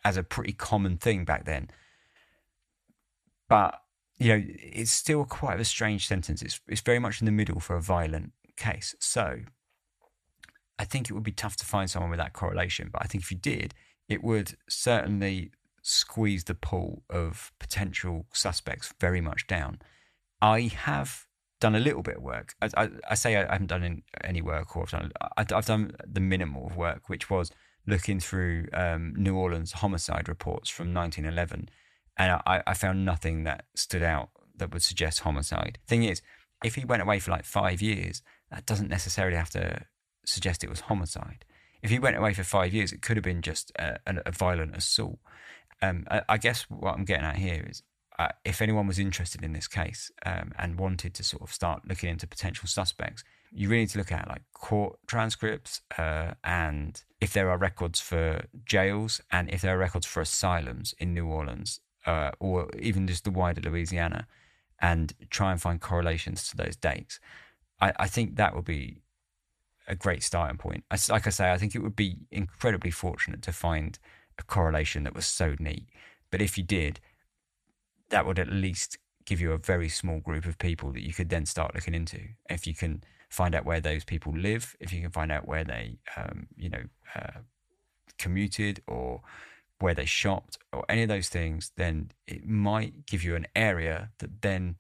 as a pretty common thing back then. But, it's still quite a strange sentence. It's very much in the middle for a violent case. So I think it would be tough to find someone with that correlation. But I think if you did, it would certainly squeeze the pool of potential suspects very much down. I have done a little bit of work. I say I haven't done any work, or I've done the minimal of work, which was looking through New Orleans homicide reports from 1911, and I found nothing that stood out that would suggest homicide. Thing is, if he went away for like 5 years, that doesn't necessarily have to suggest it was homicide. If he went away for 5 years, it could have been just a violent assault. I guess what I'm getting at here is, if anyone was interested in this case and wanted to sort of start looking into potential suspects, you really need to look at like court transcripts and if there are records for jails and if there are records for asylums in New Orleans or even just the wider Louisiana, and try and find correlations to those dates. I think that would be a great starting point. Like I say, I think it would be incredibly fortunate to find a correlation that was so neat. But if you did, that would at least give you a very small group of people that you could then start looking into. If you can find out where those people live, if you can find out where they, commuted, or where they shopped, or any of those things, then it might give you an area that then,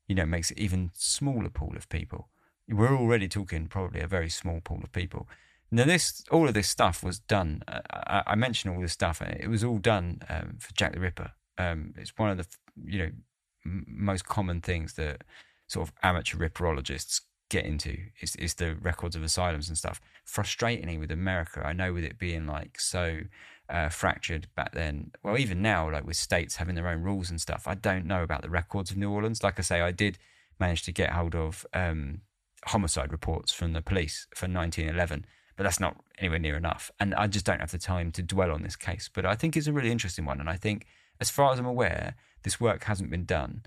makes it even smaller pool of people. We're already talking probably a very small pool of people. Now, all of this stuff was done. I mentioned all this stuff. It was all done for Jack the Ripper. It's one of the most common things that sort of amateur ripperologists get into is the records of asylums and stuff. Frustratingly, with America, I know with it being like so fractured back then, well, even now, like with states having their own rules and stuff, I don't know about the records of New Orleans. Like I say, I did manage to get hold of homicide reports from the police for 1911, but that's not anywhere near enough. And I just don't have the time to dwell on this case. But I think it's a really interesting one. And I think, as far as I'm aware, this work hasn't been done.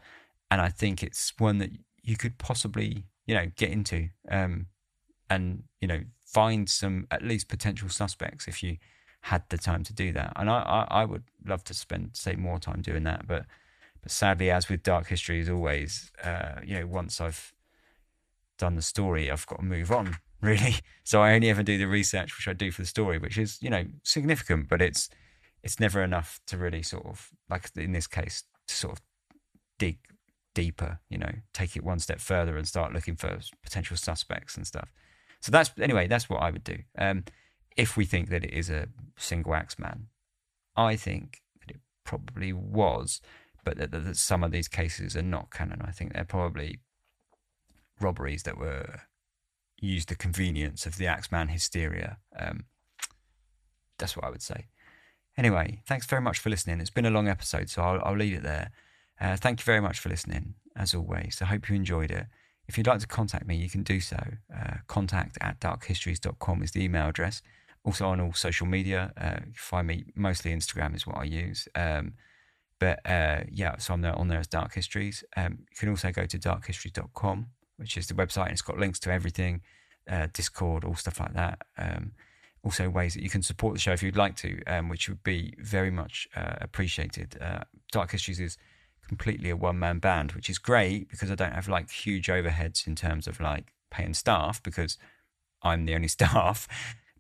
And I think it's one that you could possibly, get into and, find some at least potential suspects if you had the time to do that. And I would love to spend, say, more time doing that. But sadly, as with Dark History, as always, once I've done the story, I've got to move on, really. So I only ever do the research which I do for the story, which is, significant, but it's never enough to really sort of, like in this case, to sort of dig deeper, take it one step further and start looking for potential suspects and stuff. So that's what I would do. If we think that it is a single Axeman, I think that it probably was, but that some of these cases are not canon. I think they're probably robberies that were used the convenience of the Axeman hysteria. That's what I would say. Anyway, thanks very much for listening. It's been a long episode, so I'll leave it there. Thank you very much for listening, as always. I hope you enjoyed it. If you'd like to contact me, you can do so. contact@darkhistories.com is the email address. Also on all social media. You can find me, mostly Instagram is what I use. So I'm on there as Dark Histories. You can also go to darkhistories.com, which is the website, and it's got links to everything, Discord, all stuff like that. Also ways that you can support the show if you'd like to, which would be very much appreciated. Dark Histories is completely a one-man band, which is great because I don't have like huge overheads in terms of like paying staff, because I'm the only staff.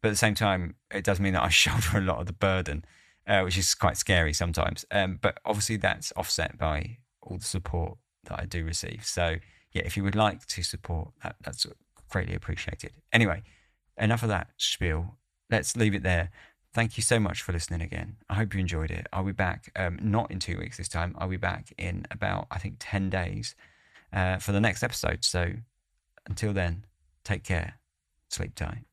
But at the same time, it does mean that I shoulder a lot of the burden, which is quite scary sometimes. But obviously that's offset by all the support that I do receive. So yeah, if you would like to support, that's greatly appreciated. Anyway, enough of that spiel. Let's leave it there. Thank you so much for listening again. I hope you enjoyed it. I'll be back, not in 2 weeks this time. I'll be back in about, 10 days for the next episode. So until then, take care. Sleep tight.